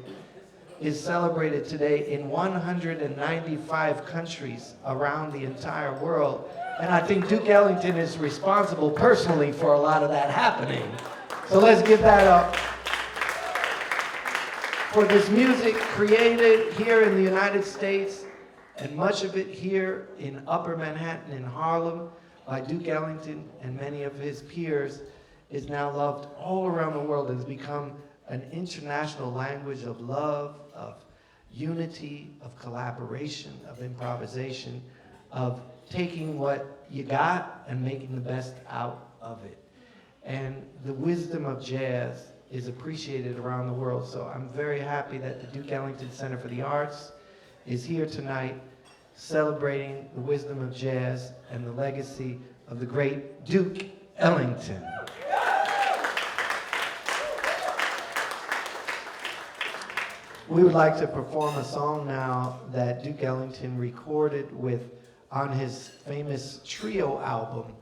is celebrated today in 195 countries around the entire world. And I think Duke Ellington is responsible personally for a lot of that happening. So let's give that up for this music created here in the United States, and much of it here in Upper Manhattan in Harlem by Duke Ellington and many of his peers, is now loved all around the world and has become an international language of love, of unity, of collaboration, of improvisation, of taking what you got and making the best out of it. And the wisdom of jazz is appreciated around the world. So I'm very happy that the Duke Ellington Center for the Arts is here tonight celebrating the wisdom of jazz and the legacy of the great Duke Ellington. We would like to perform a song now that Duke Ellington recorded on his famous trio album.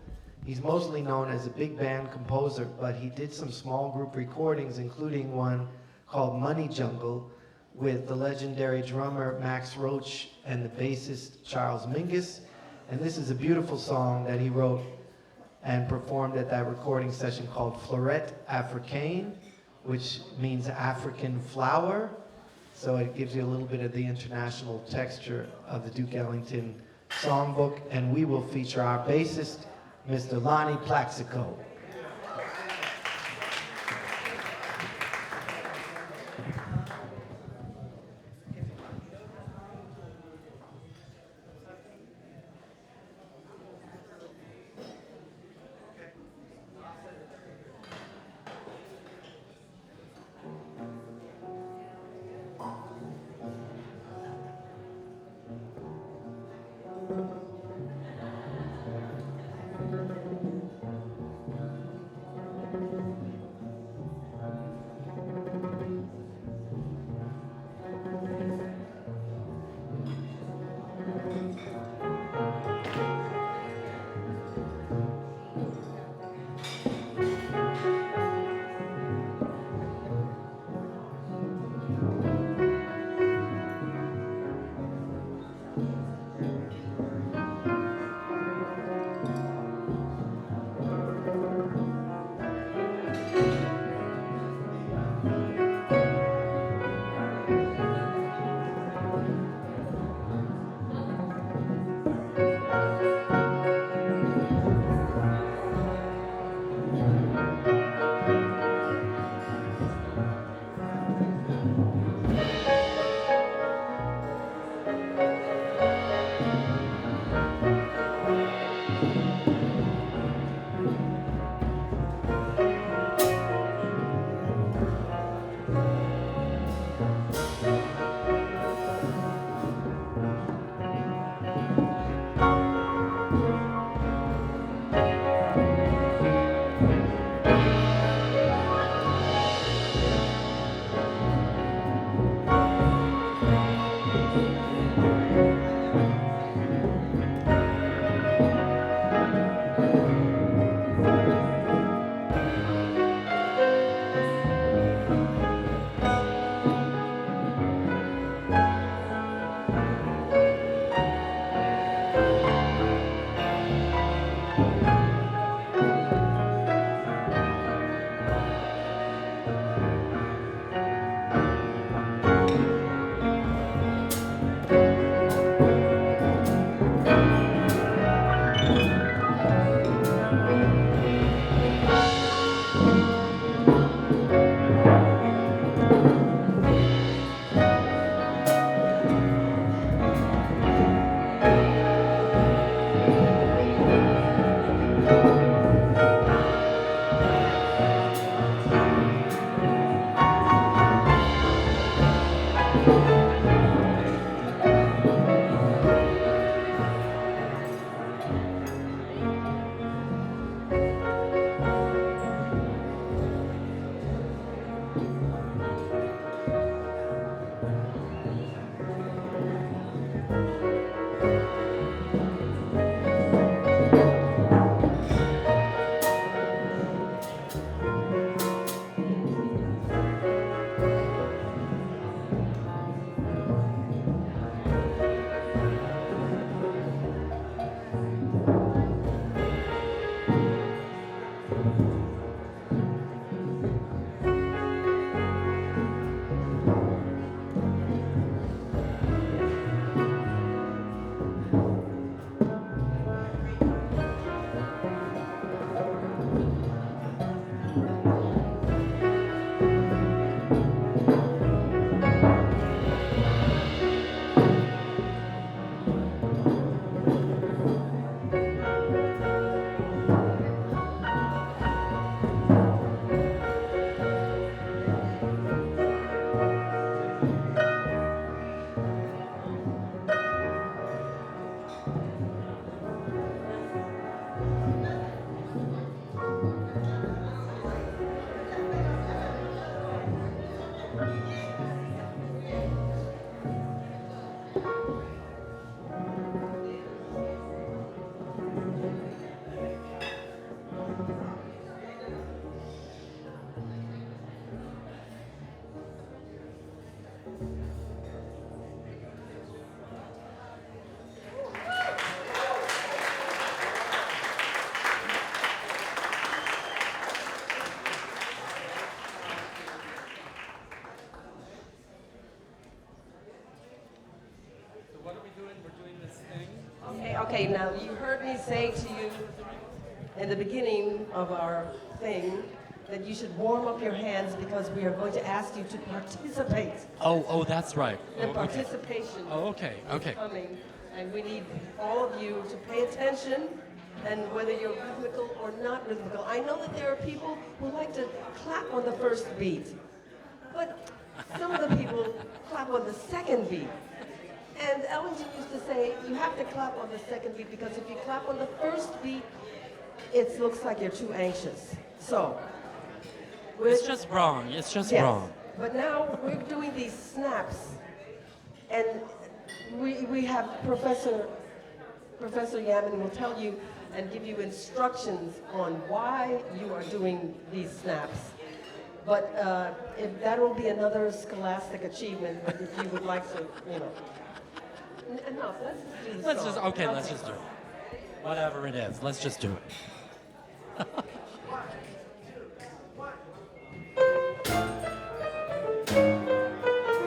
He's mostly known as a big band composer, but he did some small group recordings, including one called Money Jungle with the legendary drummer Max Roach and the bassist Charles Mingus. And this is a beautiful song that he wrote and performed at that recording session called Florette Africaine, which means African flower. So it gives you a little bit of the international texture of the Duke Ellington songbook. And we will feature our bassist, Mr. Lonnie Plexico. Okay, now you heard me say to you in the beginning of our thing that you should warm up your hands because we are going to ask you to participate. Oh, that's right. The Oh, okay. participation Oh, okay, okay. is coming, and we need all of you to pay attention, and whether you're rhythmical or not rhythmical. I know that there are people who like to clap on the first beat, but some of the people clap on the second beat. And Ellington used to say, you have to clap on the second beat because if you clap on the first beat, it looks like you're too anxious. So, It's just wrong. It's just yes. wrong. But now we're doing these snaps, and we have Professor Yamin will tell you and give you instructions on why you are doing these snaps. But if that will be another scholastic achievement, but if you would like to, you know. No, let's just do the Let's song. just, okay, let's just do it. Whatever it is, let's just do it.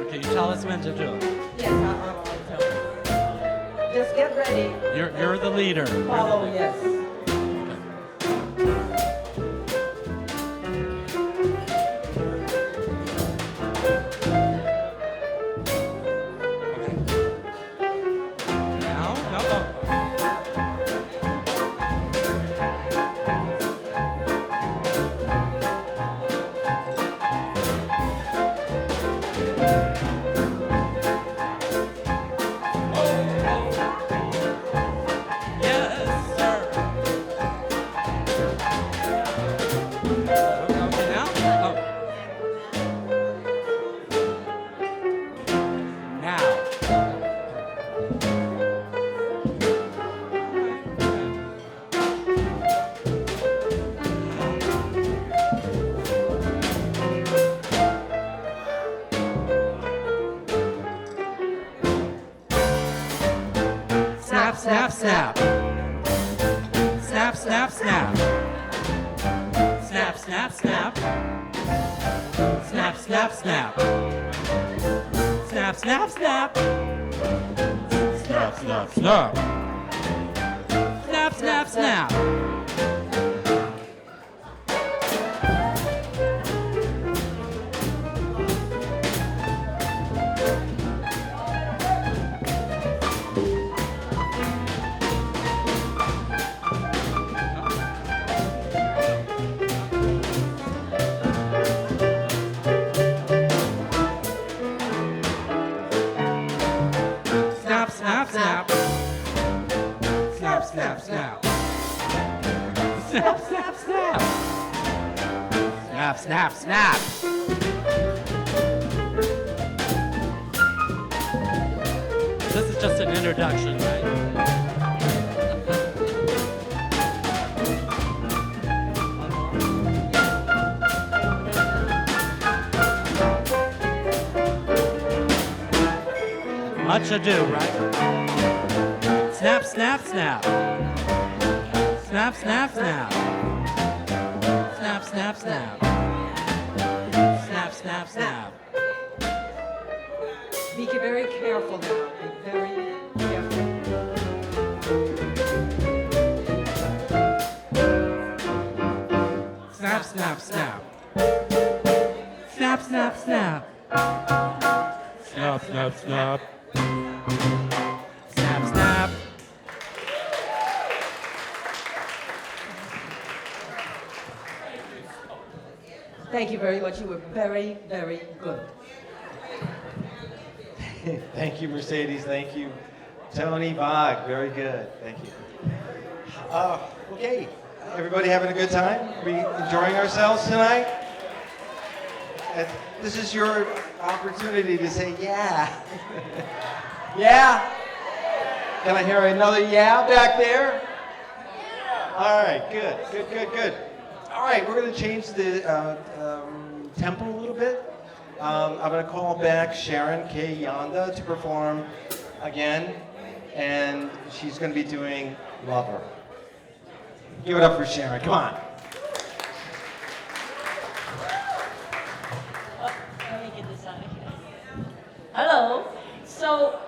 Okay, you tell us when to do it. Yes, I'll tell you. Just get ready. You're the leader. Follow, yes. Now, no. Yes, sir. Okay, now? Oh. Now. Snap, snap, snap. Snap, snap, snap. Snap, snap, snap. Snap, snap, snap. Snap, snap, snap. Snap, snap, snap. Snap, snap, snap. Snap, snap, snap. Snap, snap, snap. Snap, snap, snap. Snap, snap, snap. This is just an introduction, right? Much ado, right? Snap, snap, snap. Snap, snap, snap. Snap, snap, snap. Snap, snap, snap. Be very careful now. Be very careful. Snap, snap, snap. Snap, snap, snap. Snap, snap, snap. Snap, snap. Thank you very much. You were very, very good. Thank you, Mercedes. Thank you, Tony Bog. Very good. Thank you. Okay, everybody having a good time? We enjoying ourselves tonight? This is your opportunity to say yeah. Yeah? Can I hear another yeah back there? All right, good, good, good, good. All right, we're going to change the tempo a little bit. I'm going to call back Sharon K. Yonda to perform again, and she's going to be doing Lover. Give it up for Sharon, come on. Let me get this out of here. Hello. So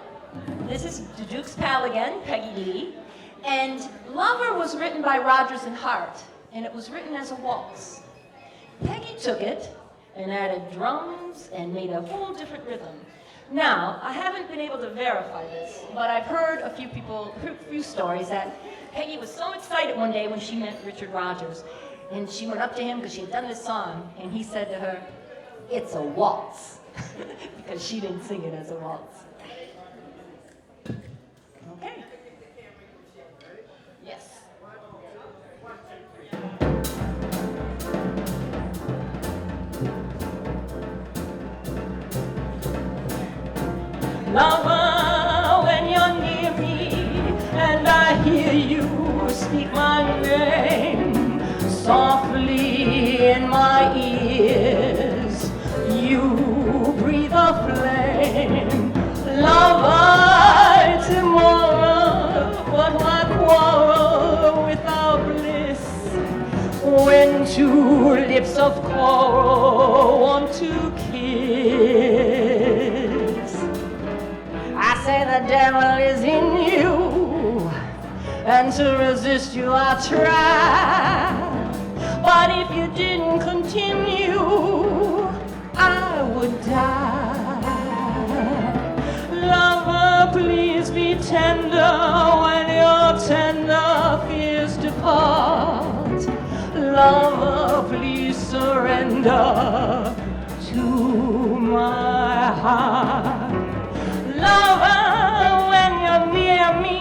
This is the Duke's pal again, Peggy Lee. And Lover was written by Rodgers and Hart, and it was written as a waltz. Peggy took it and added drums and made a whole different rhythm. Now, I haven't been able to verify this, but I've heard a few stories that Peggy was so excited one day when she met Richard Rodgers, and she went up to him because she had done this song, and he said to her, "It's a waltz," because she didn't sing it as a waltz. Okay. Yes. Lover, when you're near me and I hear you speak my name softly in my ears, you breathe a flame. Lover, tomorrow, but why quarrel with our bliss when two lips of coral want to kiss? I say the devil is in you, and to resist you I try. But if you didn't continue, I would die. Lover, please be tender when your tender fears depart. Lover, please surrender to my heart. Lover, when you're near me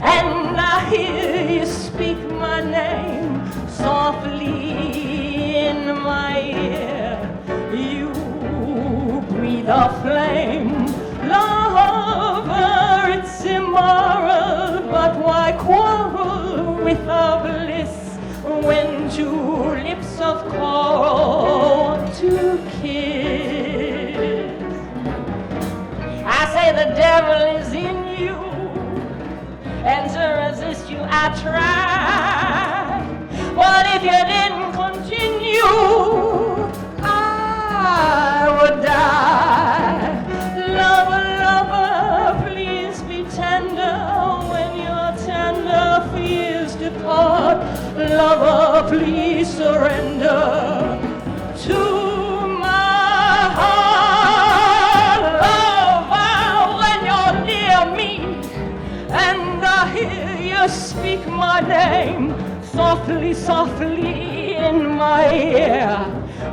and I hear you speak my name softly in my ear, you breathe a flame. Lover, it's immoral, but why quarrel with our bliss when two lips of coral want to kiss? I say the devil is in you, and to resist you I try. But if you didn't continue, I would die. Lover, lover, please be tender when your tender fears depart. Lover, please surrender to my heart. Lover, when you're near me and I hear you speak my name softly, softly in my ear,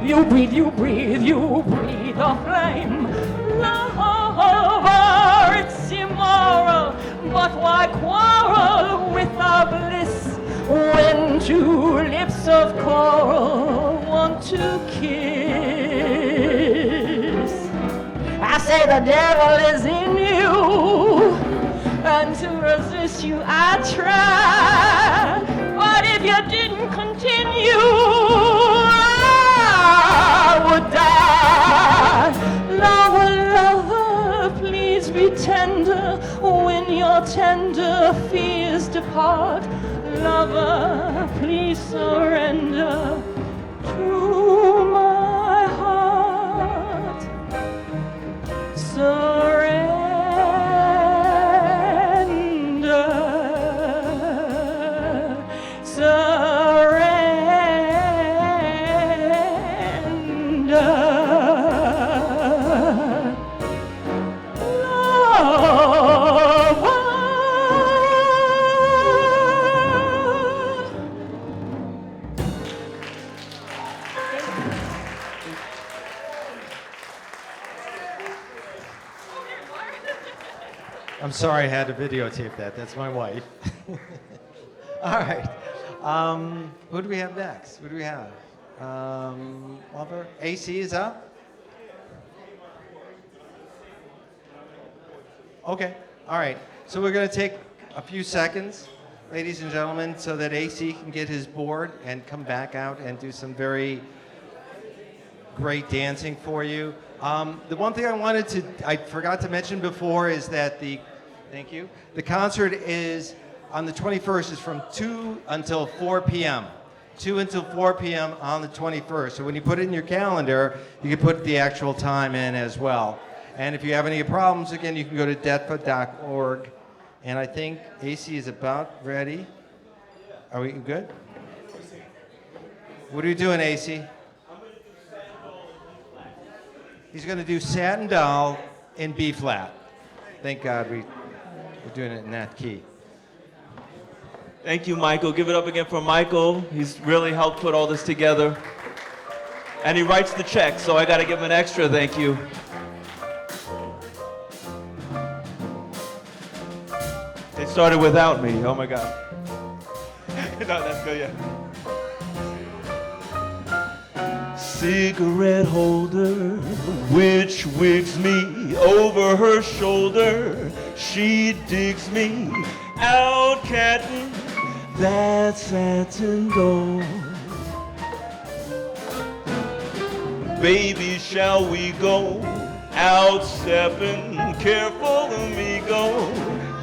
you breathe, you breathe, you breathe a flame. Lover, it's immoral, but why quarrel with our bliss when two lips of coral want to kiss? I say the devil is in you, and to resist you I try. But if you didn't continue, I would die. Lover, lover, please be tender when your tender fears depart. Lover, please surrender to my heart. Surrender. I'm sorry I had to videotape that. That's my wife. All right. Who do we have next? Who do we have? Lover? AC is up? Okay. All right. So we're going to take a few seconds, ladies and gentlemen, so that AC can get his board and come back out and do some very great dancing for you. The one thing I forgot to mention before is that the concert is on the 21st is from 2 until 4 p.m. 2 until 4 p.m. on the 21st. So when you put it in your calendar, you can put the actual time in as well. And if you have any problems, again, you can go to DECFA.org. And I think AC is about ready. Are we good? What are you doing, AC? He's going to do Satin Doll in B flat. Thank God we're doing it in that key. Thank you, Michael. Give it up again for Michael. He's really helped put all this together. And he writes the check, so I got to give him an extra thank you. It started without me. Oh, my God. No, that's good, yeah. Cigarette holder, which wigs me over her shoulder. She digs me out, cattin' that satin gold. Baby, shall we go out stepping? Careful, amigo.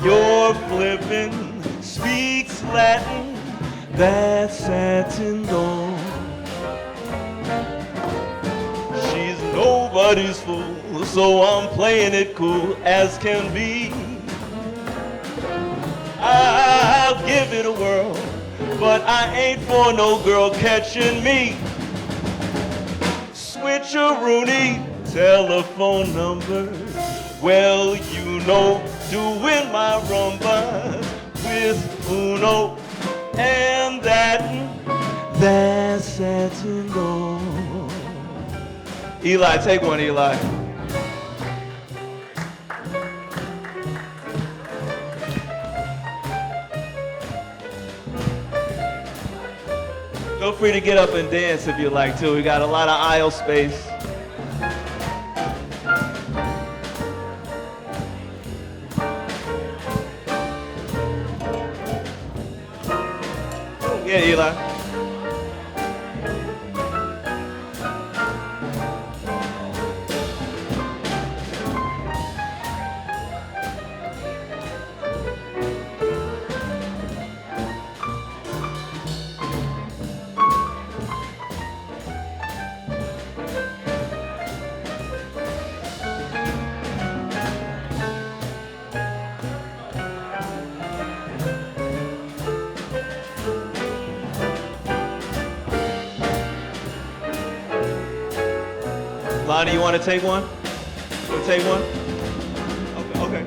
You're flipping, speaks Latin, that satin gold. She's nobody's fool, so I'm playing it cool as can be. I'll give it a whirl, but I ain't for no girl catching me. Switcheroony telephone number. Well, you know, doing my rumba with Uno and that satin gold. Eli, take one, Eli. Feel free to get up and dance if you like to. We got a lot of aisle space. Yeah, Eli. Lonnie, you want to take one? You want to take one? Okay.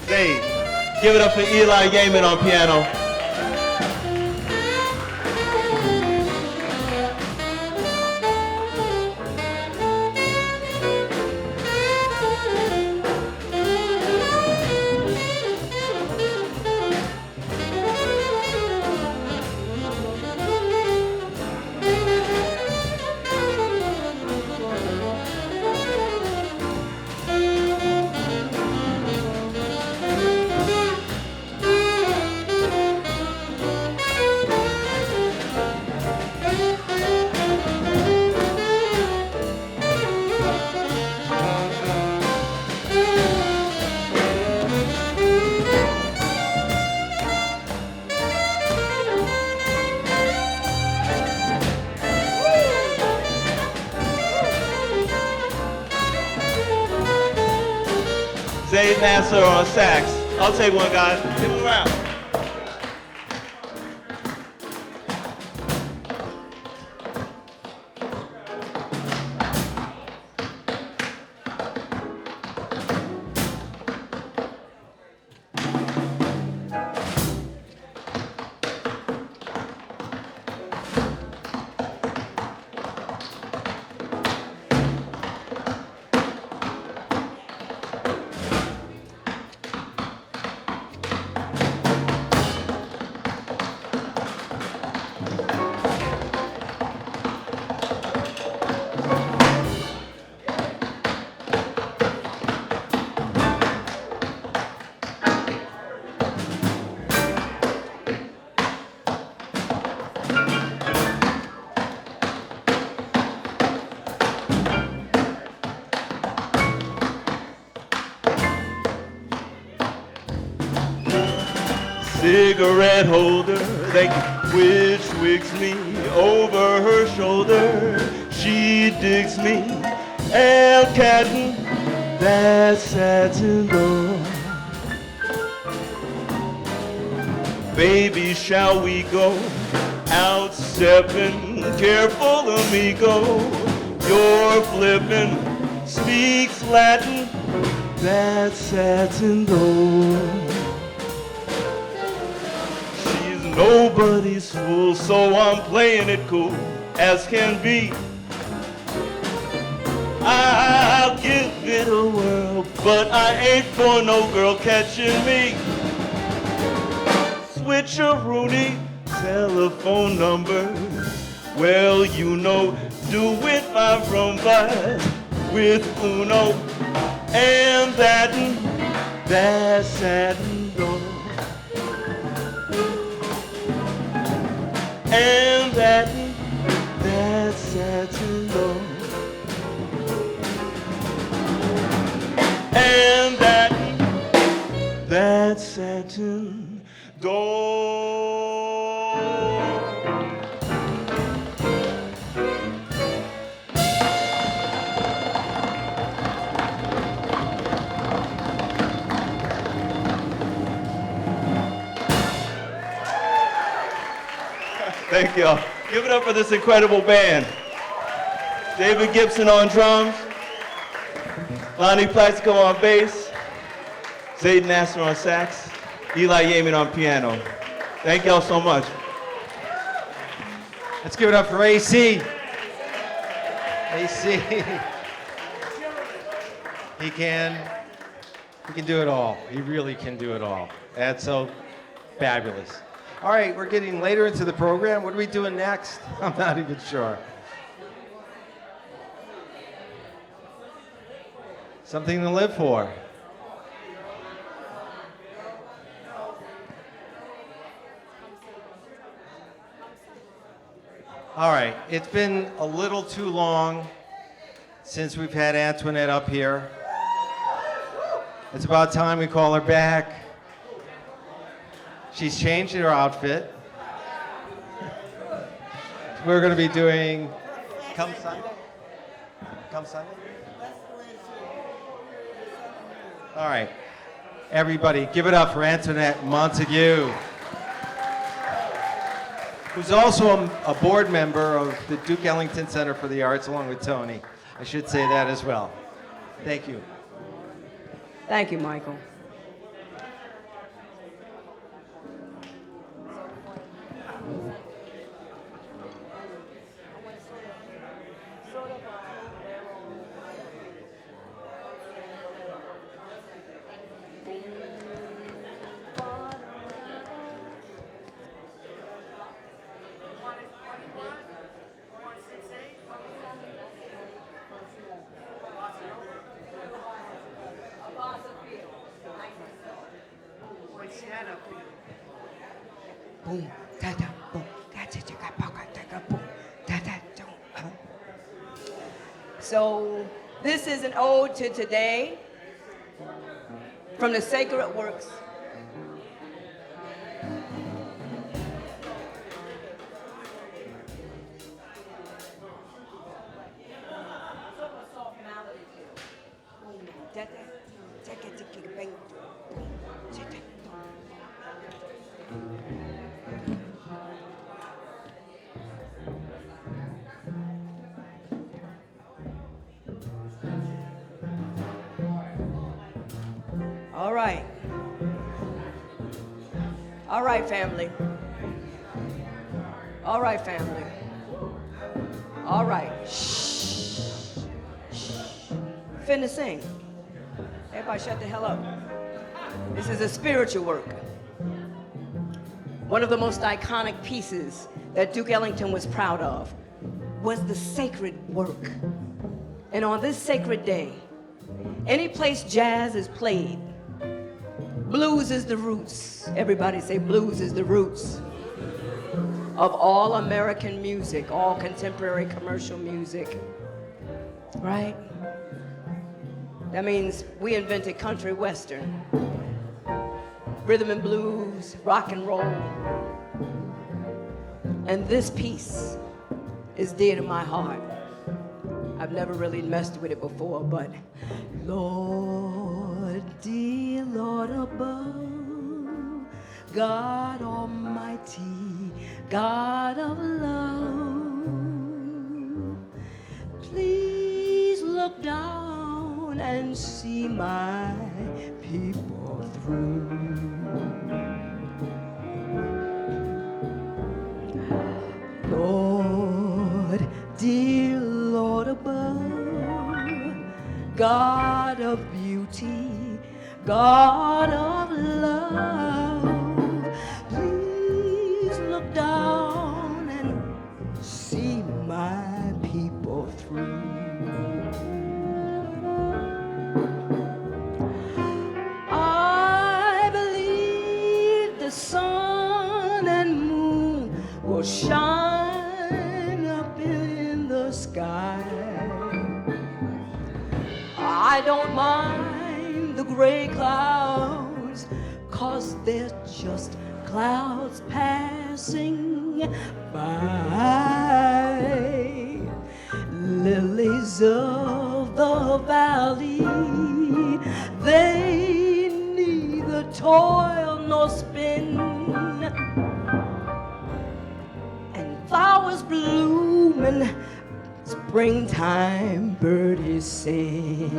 Dave, give it up for Eli Yeaman on piano. Dave Nasser on sax. I'll take one, guys. Give him a round. Cigarette holder, which wigs me over her shoulder. She digs me, El Catton, that satin door. Baby, shall we go out stepping? Careful, amigo. You're flipping, speaks Latin, that satin door. She's nobody's fool, so I'm playing it cool as can be. I'll give it a whirl, but I ain't for no girl catching me. Switcheroonie, telephone numbers. Well, you know, do it 5 from 5 with Uno and that satin door. And that satin door. And that satin door. Thank y'all. Give it up for this incredible band. David Gibson on drums, Lonnie Plaxico on bass, Zayden Nasser on sax, Eli Yeaman on piano. Thank y'all so much. Let's give it up for AC. AC. He can do it all. He really can do it all. That's so fabulous. All right, we're getting later into the program. What are we doing next? I'm not even sure. Something to live for. All right, it's been a little too long since we've had Antoinette up here. It's about time we call her back. She's changed her outfit. We're going to be doing Come Sunday? Come Sunday? All right. Everybody, give it up for Antoinette Montague, who's also a board member of the Duke Ellington Center for the Arts, along with Tony. I should say that as well. Thank you. Thank you, Michael. Boom, da da, boom, da da da, boom, da da, da. So this is an ode to today from the sacred works. All right. All right, family. All right, family. All right. Shh. Shh. Finna sing. Everybody shut the hell up. This is a spiritual work. One of the most iconic pieces that Duke Ellington was proud of was the sacred work. And on this sacred day, any place jazz is played, blues is the roots. Everybody say blues is the roots of all American music, all contemporary commercial music, right? That means we invented country western, rhythm and blues, rock and roll. And this piece is dear to my heart. I've never really messed with it before, but Lord, dear Lord above, God Almighty, God of love, please look down and see my people through. Lord, dear Lord above, God of beauty, God of love, please look down and see my people through. I believe the sun and moon will shine up in the sky. I don't mind the gray clouds, 'cause they're just clouds passing by. Lilies of the valley, they neither toil nor spin, and flowers bloom and springtime birdies sing.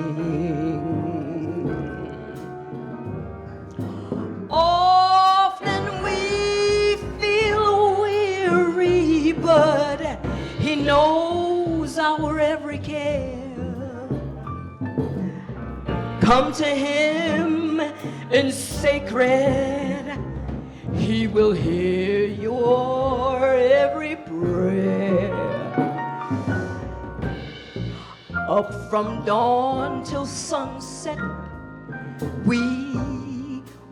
Often we feel weary, but He knows our every care. Come to Him in sacred, He will hear your every prayer. Up from dawn till sunset, we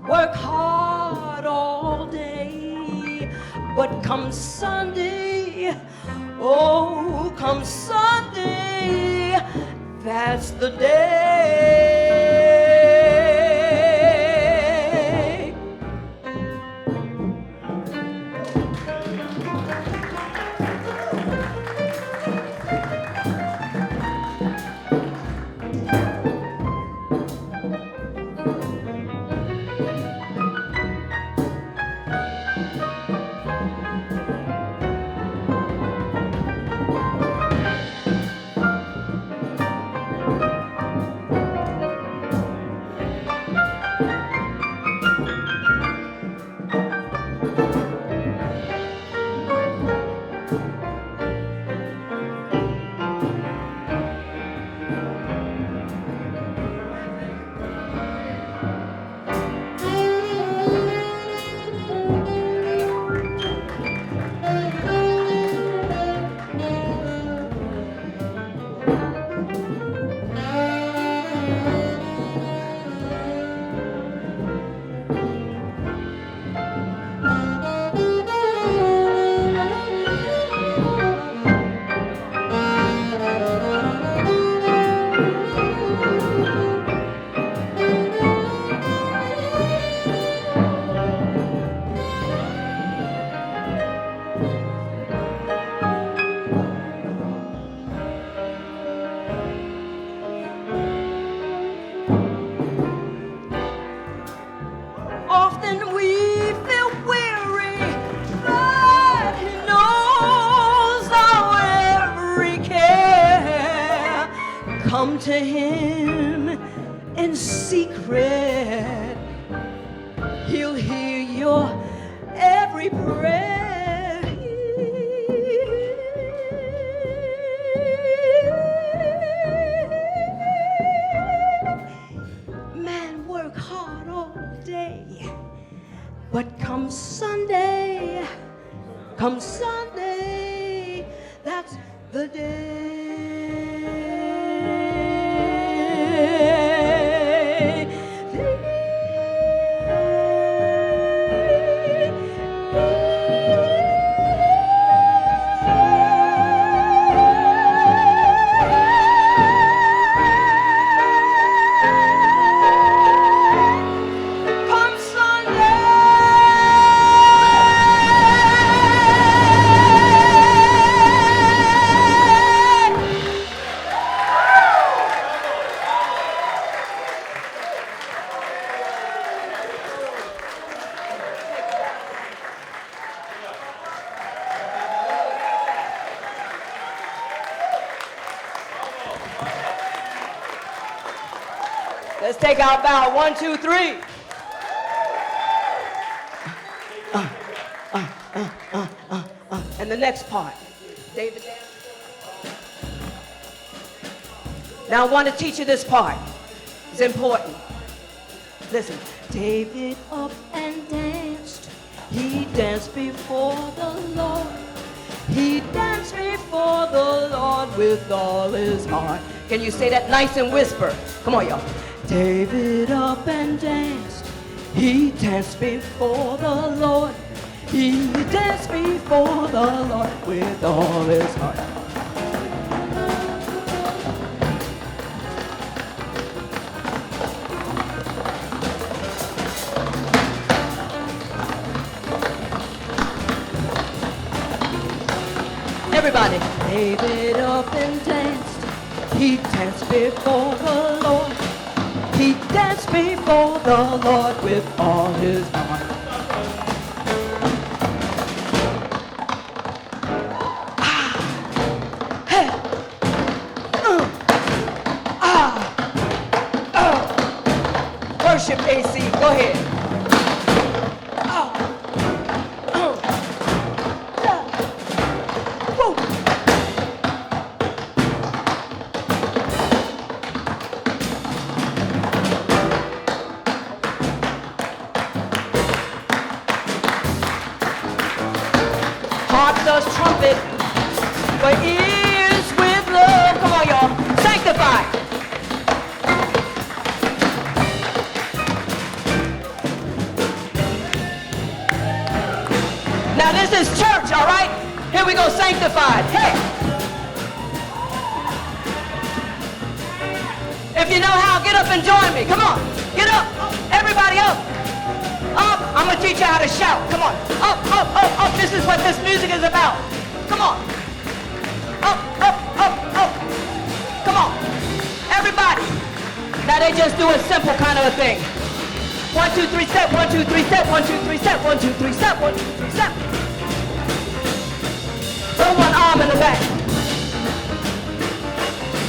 work hard all day, but come Sunday, oh, come Sunday, that's the day. Come to Him in secret, He'll hear your every prayer. Man work hard all day, but come Sunday, that's the day. Stakeout bow. 1, 2, 3. And the next part. David. Now I want to teach you this part. It's important. Listen. David up and danced. He danced before the Lord. He danced before the Lord with all his heart. Can you say that nice and whisper? Come on, y'all. David up and danced. He danced before the Lord. He danced before the Lord with all his heart. Everybody. David up and danced. He danced before the Lord. He danced before the Lord with all his heart. Worship AC, go ahead. Harp does trumpet for ears with love. Come on, y'all. Sanctify. Now this is church, all right? Here we go, sanctified. Hey! If you know how, get up and join me. Come on. Get up. Everybody up. Up. I'm going to teach you how to shout. Come on. Up, up, up, up. This is what this music is about. Come on. Up, up, up, up. Come on. Everybody. Now they just do a simple kind of a thing. 1, 2, 3, step. 1, 2, 3, step. 1, 2, 3, step. 1, 2, 3, step. 1, 2, 3, step. Throw one arm in the back.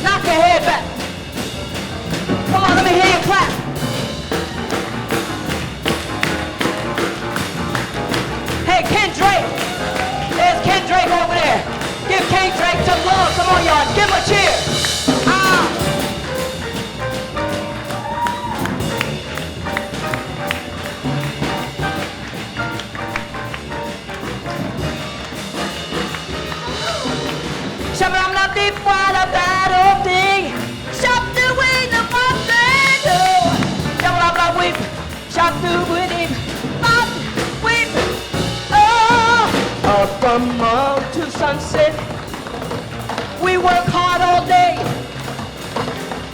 Knock your head back. Come on, let me hear you clap. Hey, Ken Drake. There's Ken Drake over there. Give Ken Drake some love. Come on, y'all. Give him a cheer. Shabam la deep while a battle thing. Shop the way the monster. Shabam la weep. Shop the winning. Weep. Oh, up from morn to sunset. We work hard all day.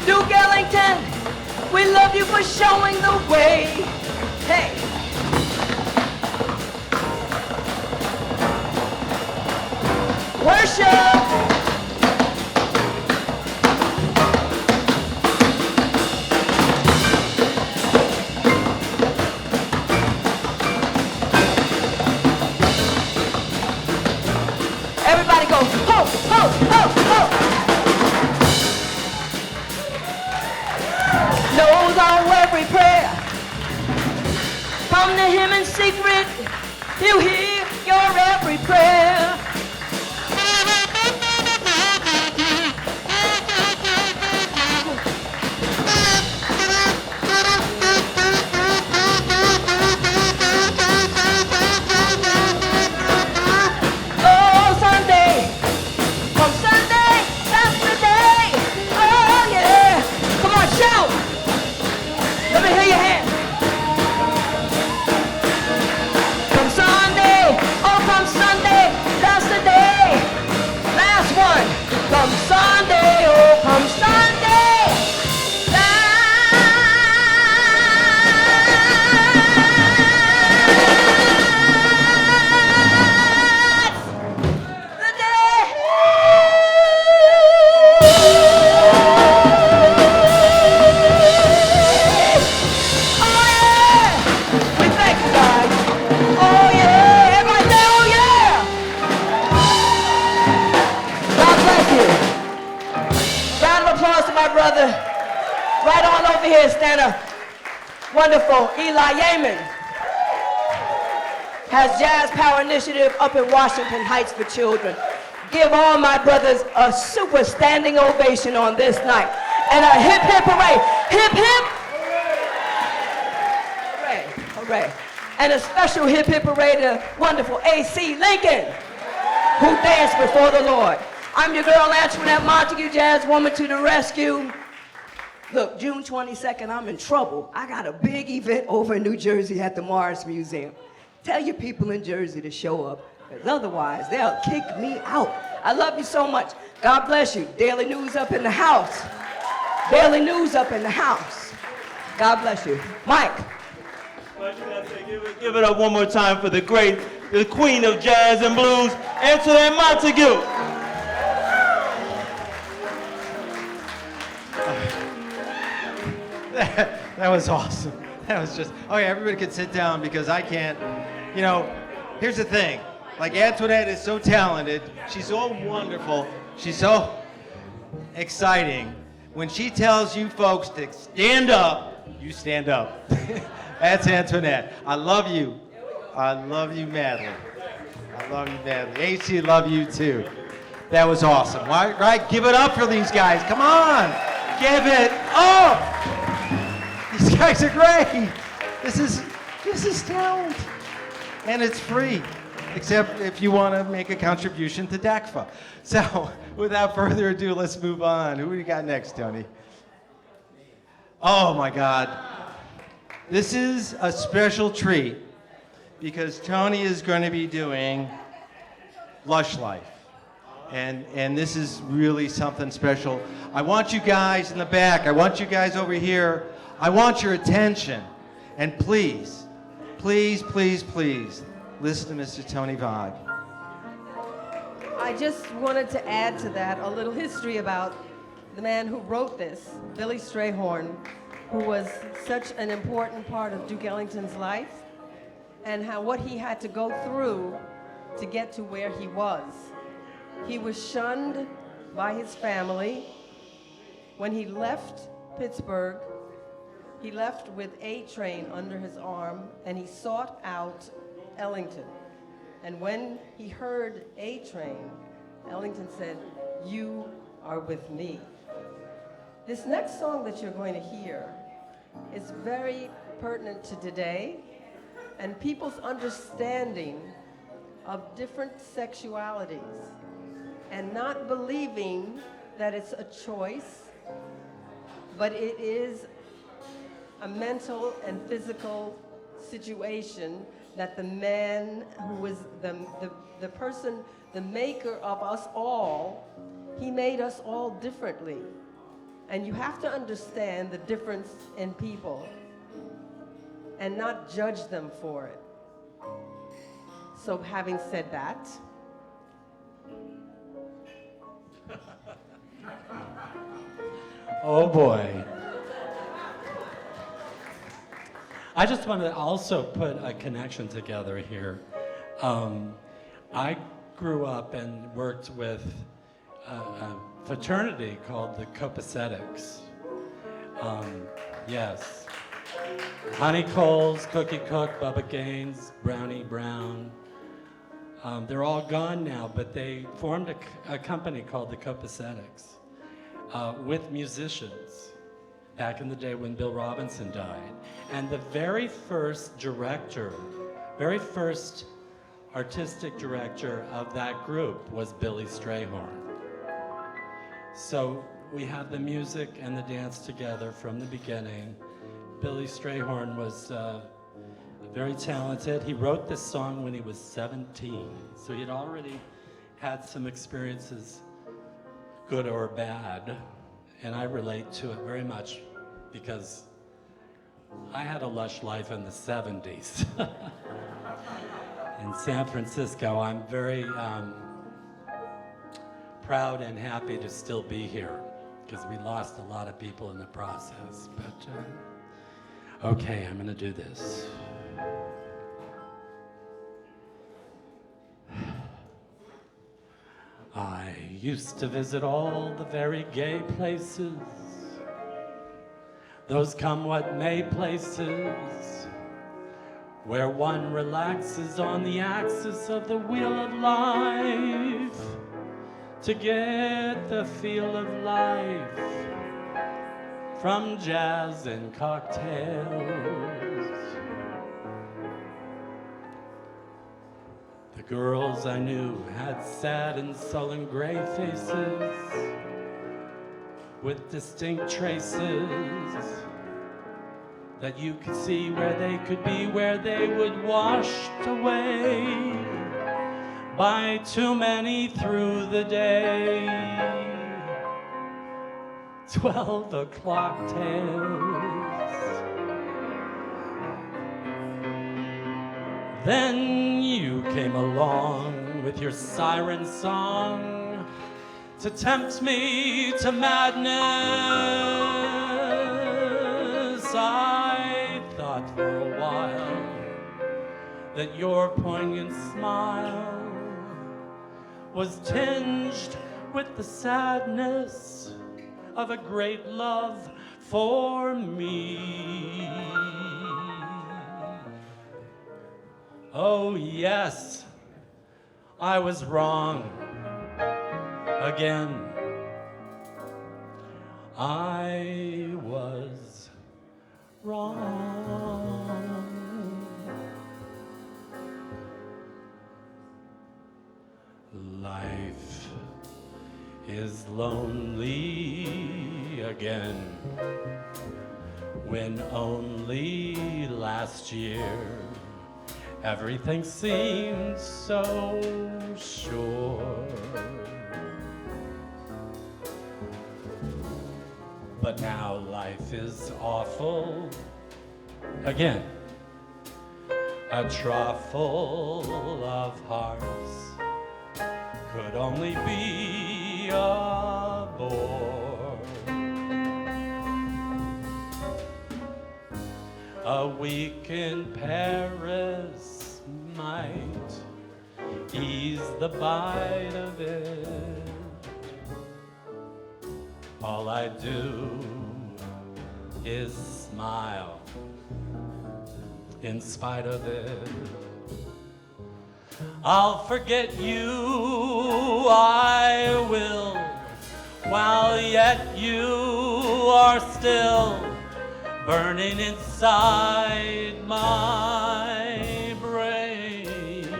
Duke Ellington, we love you for showing the way. Hey. Worship. Everybody go, ho, ho, ho, ho. Knows our every prayer. Come to him in secret. He'll hear your every prayer. Sunday, understand a wonderful Eli Yeaman has Jazz Power Initiative up in Washington Heights for children. Give all my brothers a super standing ovation on this night. And a hip hip hooray. Hip hip. Hooray, hooray. And a special hip hip hooray to wonderful A.C. Lincoln, who danced before the Lord. I'm your girl, Antoinette Montague, jazz woman to the rescue. Look, June 22nd, I'm in trouble. I got a big event over in New Jersey at the Morris Museum. Tell your people in Jersey to show up, because otherwise they'll kick me out. I love you so much. God bless you. Daily News up in the house. Daily News up in the house. God bless you. Mike. Give it up one more time for the queen of jazz and blues, Antoinette Montague. That was awesome. That was just, okay, everybody could sit down because I can't, you know, here's the thing. Like, Antoinette is so talented. She's so wonderful. She's so exciting. When she tells you folks to stand up, you stand up. That's Antoinette. I love you. I love you madly. I love you madly. AC, love you too. That was awesome. Right? Give it up for these guys. Come on. Give it up. These guys are great. This is talent. And it's free, except if you want to make a contribution to DECFA. So, without further ado, let's move on. Who do we got next, Tony? Oh my God. This is a special treat because Tony is going to be doing Lush Life. And this is really something special. I want you guys in the back, I want you guys over here, I want your attention. And please, please, please, please, listen to Mr. Tony Vaughn. I just wanted to add to that a little history about the man who wrote this, Billy Strayhorn, who was such an important part of Duke Ellington's life, and what he had to go through to get to where he was. He was shunned by his family. When he left Pittsburgh, he left with A Train under his arm, and he sought out Ellington. And when he heard A Train, Ellington said, "You are with me." This next song that you're going to hear is very pertinent to today and people's understanding of different sexualities and not believing that it's a choice, but it is a mental and physical situation that the man who was the person, the maker of us all, he made us all differently. And you have to understand the difference in people and not judge them for it. So having said that, Oh boy. I just want to also put a connection together here. I grew up and worked with a fraternity called the Copacetics. Yes. Honey Coles, Cookie Cook, Bubba Gaines, Brownie Brown. They're all gone now, but they formed a company called the Copacetics with musicians back in the day when Bill Robinson died. And the very first director, very first artistic director of that group was Billy Strayhorn. So we had the music and the dance together from the beginning. Billy Strayhorn was very talented. He wrote this song when he was 17, so he had already had some experiences, good or bad, and I relate to it very much because I had a lush life in the 70s. In San Francisco, I'm very proud and happy to still be here because we lost a lot of people in the process. But okay, I'm gonna do this. I used to visit all the very gay places, those come what may places where one relaxes on the axis of the wheel of life to get the feel of life from jazz and cocktails. The girls I knew had sad and sullen gray faces with distinct traces that you could see where they could be, where they would washed away by too many through the day. 12 o'clock tales. Then you came along with your siren song to tempt me to madness. I thought for a while that your poignant smile was tinged with the sadness of a great love for me. Oh yes, I was wrong again. I was wrong. Life is lonely again when only last year everything seemed so sure. But now life is awful again, a trough full of hearts could only be a bore. A week in Paris might ease the bite of it. All I do is smile in spite of it. I'll forget you, I will, while yet you are still burning inside my brain.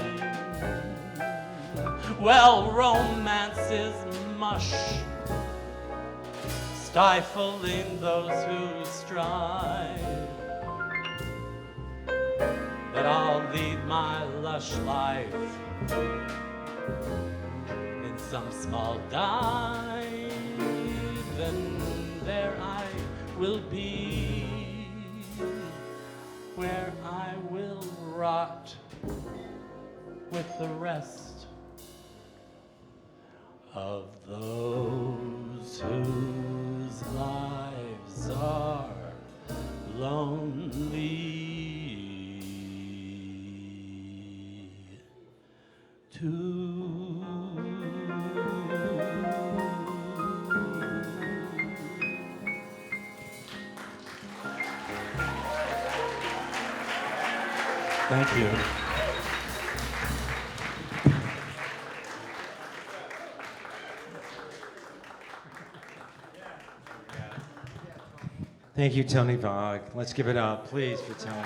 Well, romance is mush, stifling those who strive. But I'll lead my lush life in some small dive, and there I will be, where I will rot with the rest of those whose lives are lonely too. Thank you. Thank you, Tony Vogue. Let's give it up, please, for Tony.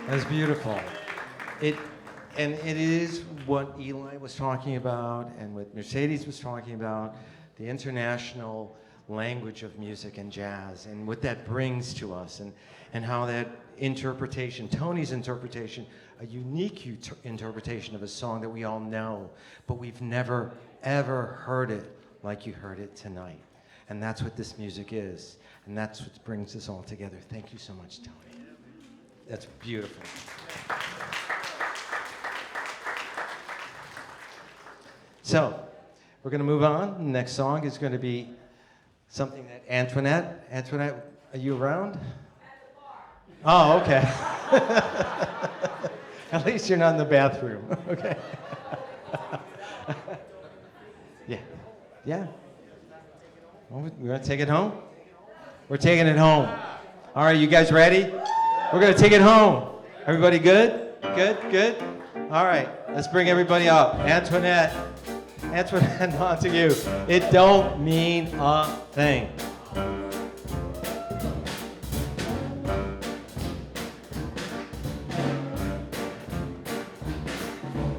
That was beautiful. And it is what Eli was talking about and what Mercedes was talking about, the international language of music and jazz, and what that brings to us, and how that interpretation, Tony's interpretation, a unique interpretation of a song that we all know, but we've never, ever heard it like you heard it tonight. And that's what this music is, and that's what brings us all together. Thank you so much, Tony. That's beautiful. So, we're going to move on. The next song is going to be something that Antoinette, are you around? Oh, okay. At least you're not in the bathroom. Okay. Yeah. Yeah. Well, we want to take it home? We're taking it home. All right, you guys ready? We're gonna take it home. Everybody good? Good? All right, let's bring everybody up. Antoinette Montague. It don't mean a thing.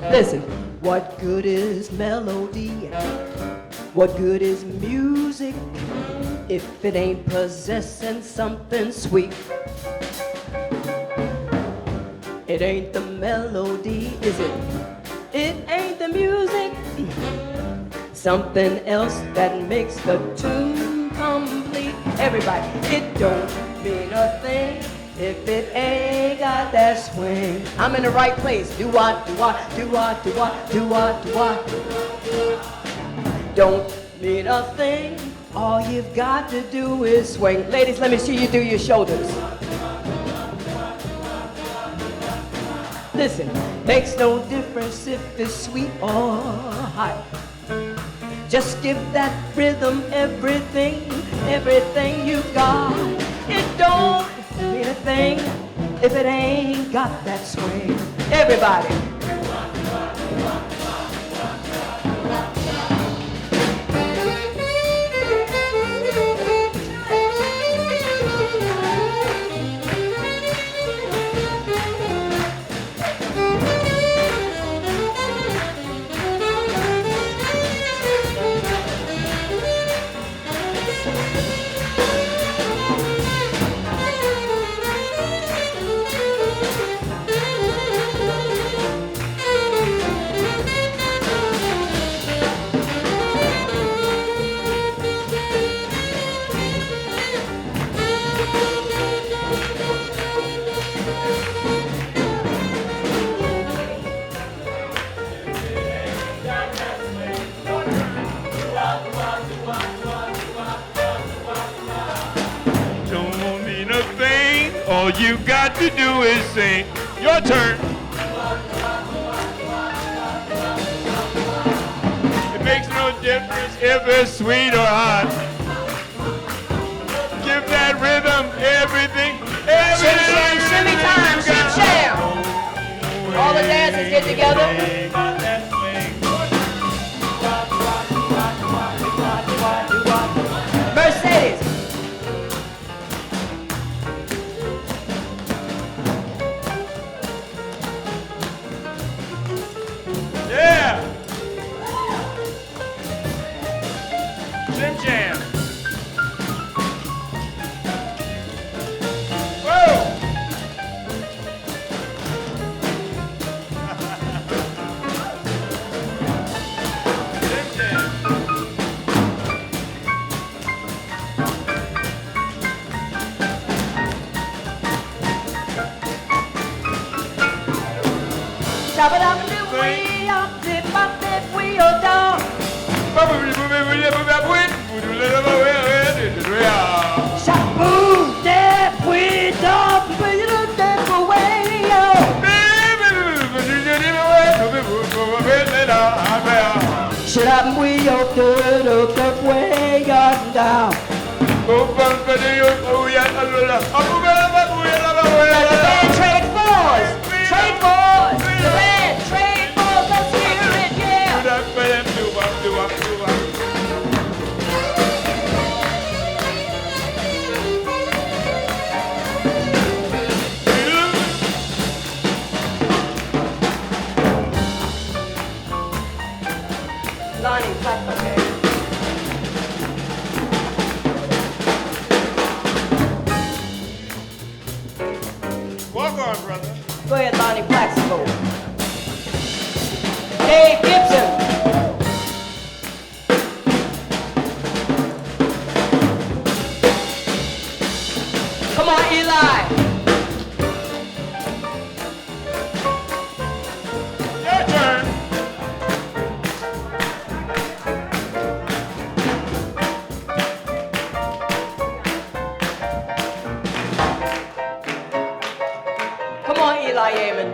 Listen, what good is melody? What good is music if it ain't possessing something sweet? It ain't the melody, is it? It ain't the music. Something else that makes the tune complete. Everybody, it don't mean a thing if it ain't got that swing. I'm in the right place. Do what, do what, do what, do what, do what, do what. Don't mean a thing. All you've got to do is swing. Ladies, let me see you do your shoulders. Listen, makes no difference if it's sweet or hot. Just give that rhythm everything you've got. It don't mean a thing if it ain't got that swing. Everybody. All you got to do is sing. Your turn. It makes no difference if it's sweet or hot. Give that rhythm everything. Shimmy time, shim. All the dancers get together. Mercedes. Yeah. Jim Jam. Whoa. Jim Jam. Chop it up and do we up, dip up, dip we all down. Shaboo, dip we up, we don't dip away. Shut up and we all do it up, way up and down. Let the band trade fours, trade fours. The band trade fours, let's hear it, yeah. Lonnie, clap, okay. Walk on, brother. Go ahead, Lonnie Plaxico. Dave Gibson. Come on, Eli. Your turn. Come on, Eli Yeaman.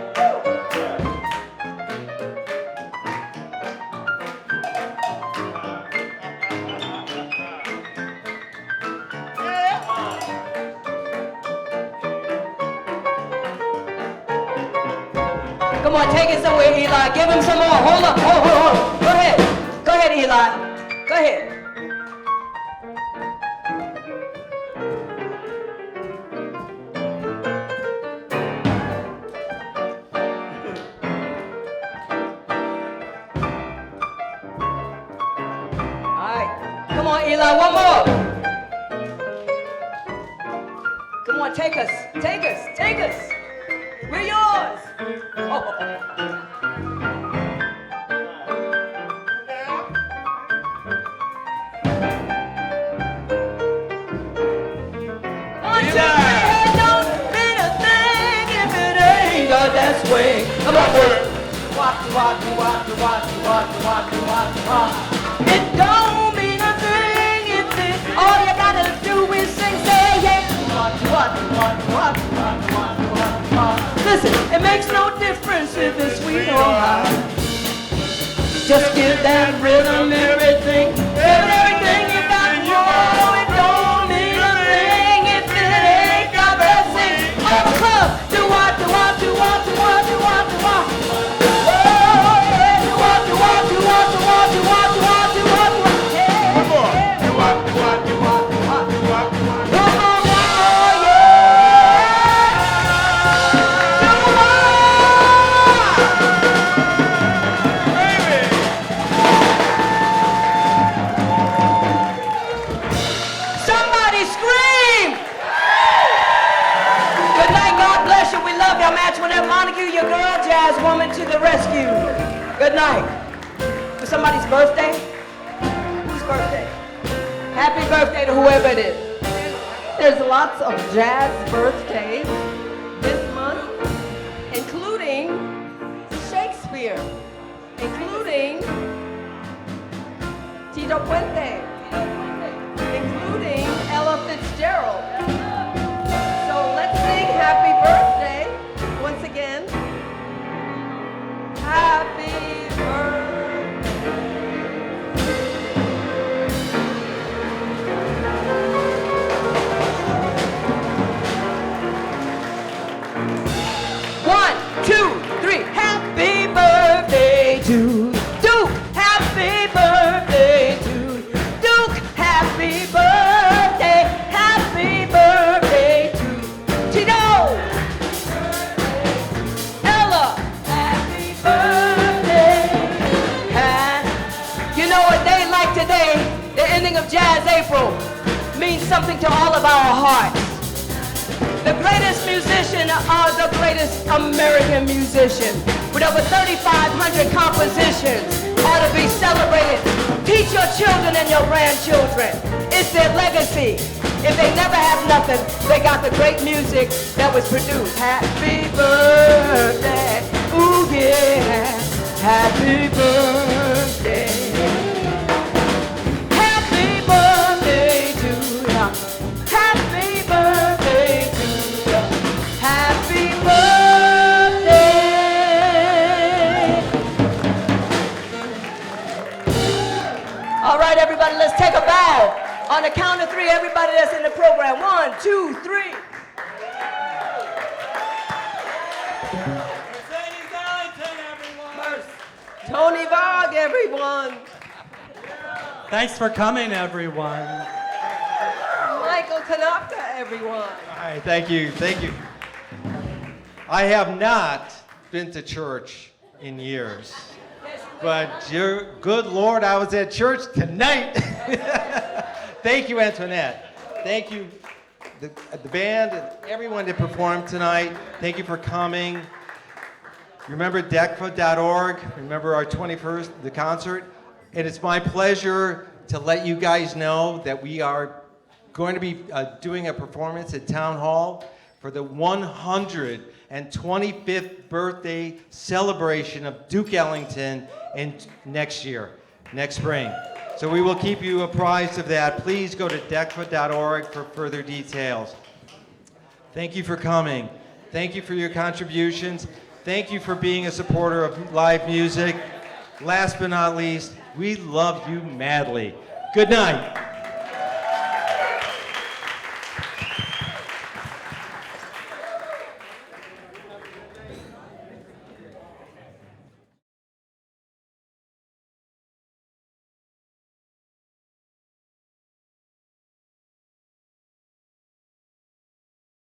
Come on, take it somewhere, Eli. Give him some more. Hold up. Hold. Go ahead. Go ahead, Eli. Go ahead. Come on, Eli, one more. Come on, take us. We're yours. Oh. One, two, three, don't mean a thing if it ain't got that swing. Come on, boy. Walk. It don't mean a thing if it, all you gotta do is sing, say yeah. Listen, it makes no difference if it's sweet or hot. Just give that rhythm everything you got. Oh, it don't mean a thing if it ain't got that sing. All the club, do what. Your girl, jazz woman to the rescue. Good night. For somebody's birthday? Whose birthday? Happy birthday to whoever it is. There's lots of jazz birthdays this month, including Shakespeare, including Tito Puente, including Ella Fitzgerald. So let's sing happy birthday once again. Happy birthday. One, two, three. Happy birthday to Duke. Happy birthday to Duke. Happy birthday. Happy birthday to Tito. Ella. Happy birthday. And you know, a day like today, the ending of Jazz April, means something to all of our hearts. The greatest musician are the greatest American musician, with over 3,500 compositions, ought to be celebrated. Teach your children and your grandchildren. It's their legacy. If they never have nothing, they got the great music that was produced. Happy birthday, ooh yeah, happy birthday. Happy birthday to you. Happy birthday to you. Happy birthday. All right, everybody, let's take a bow. On the count of three, everybody that's in the program. 1, 2, 3. Mercedes Ellington, everyone. Tony Vogg, everyone. Thanks for coming, everyone. Michael Kanopka, everyone. All right, thank you. I have not been to church in years, but good Lord, I was at church tonight. Thank you, Antoinette. Thank you, the band and everyone that performed tonight. Thank you for coming. Remember DECFA.org. Remember our 21st, the concert. And it's my pleasure to let you guys know that we are going to be doing a performance at Town Hall for the 125th birthday celebration of Duke Ellington next spring. So we will keep you apprised of that. Please go to DECFA.org for further details. Thank you for coming. Thank you for your contributions. Thank you for being a supporter of live music. Last but not least, we love you madly. Good night.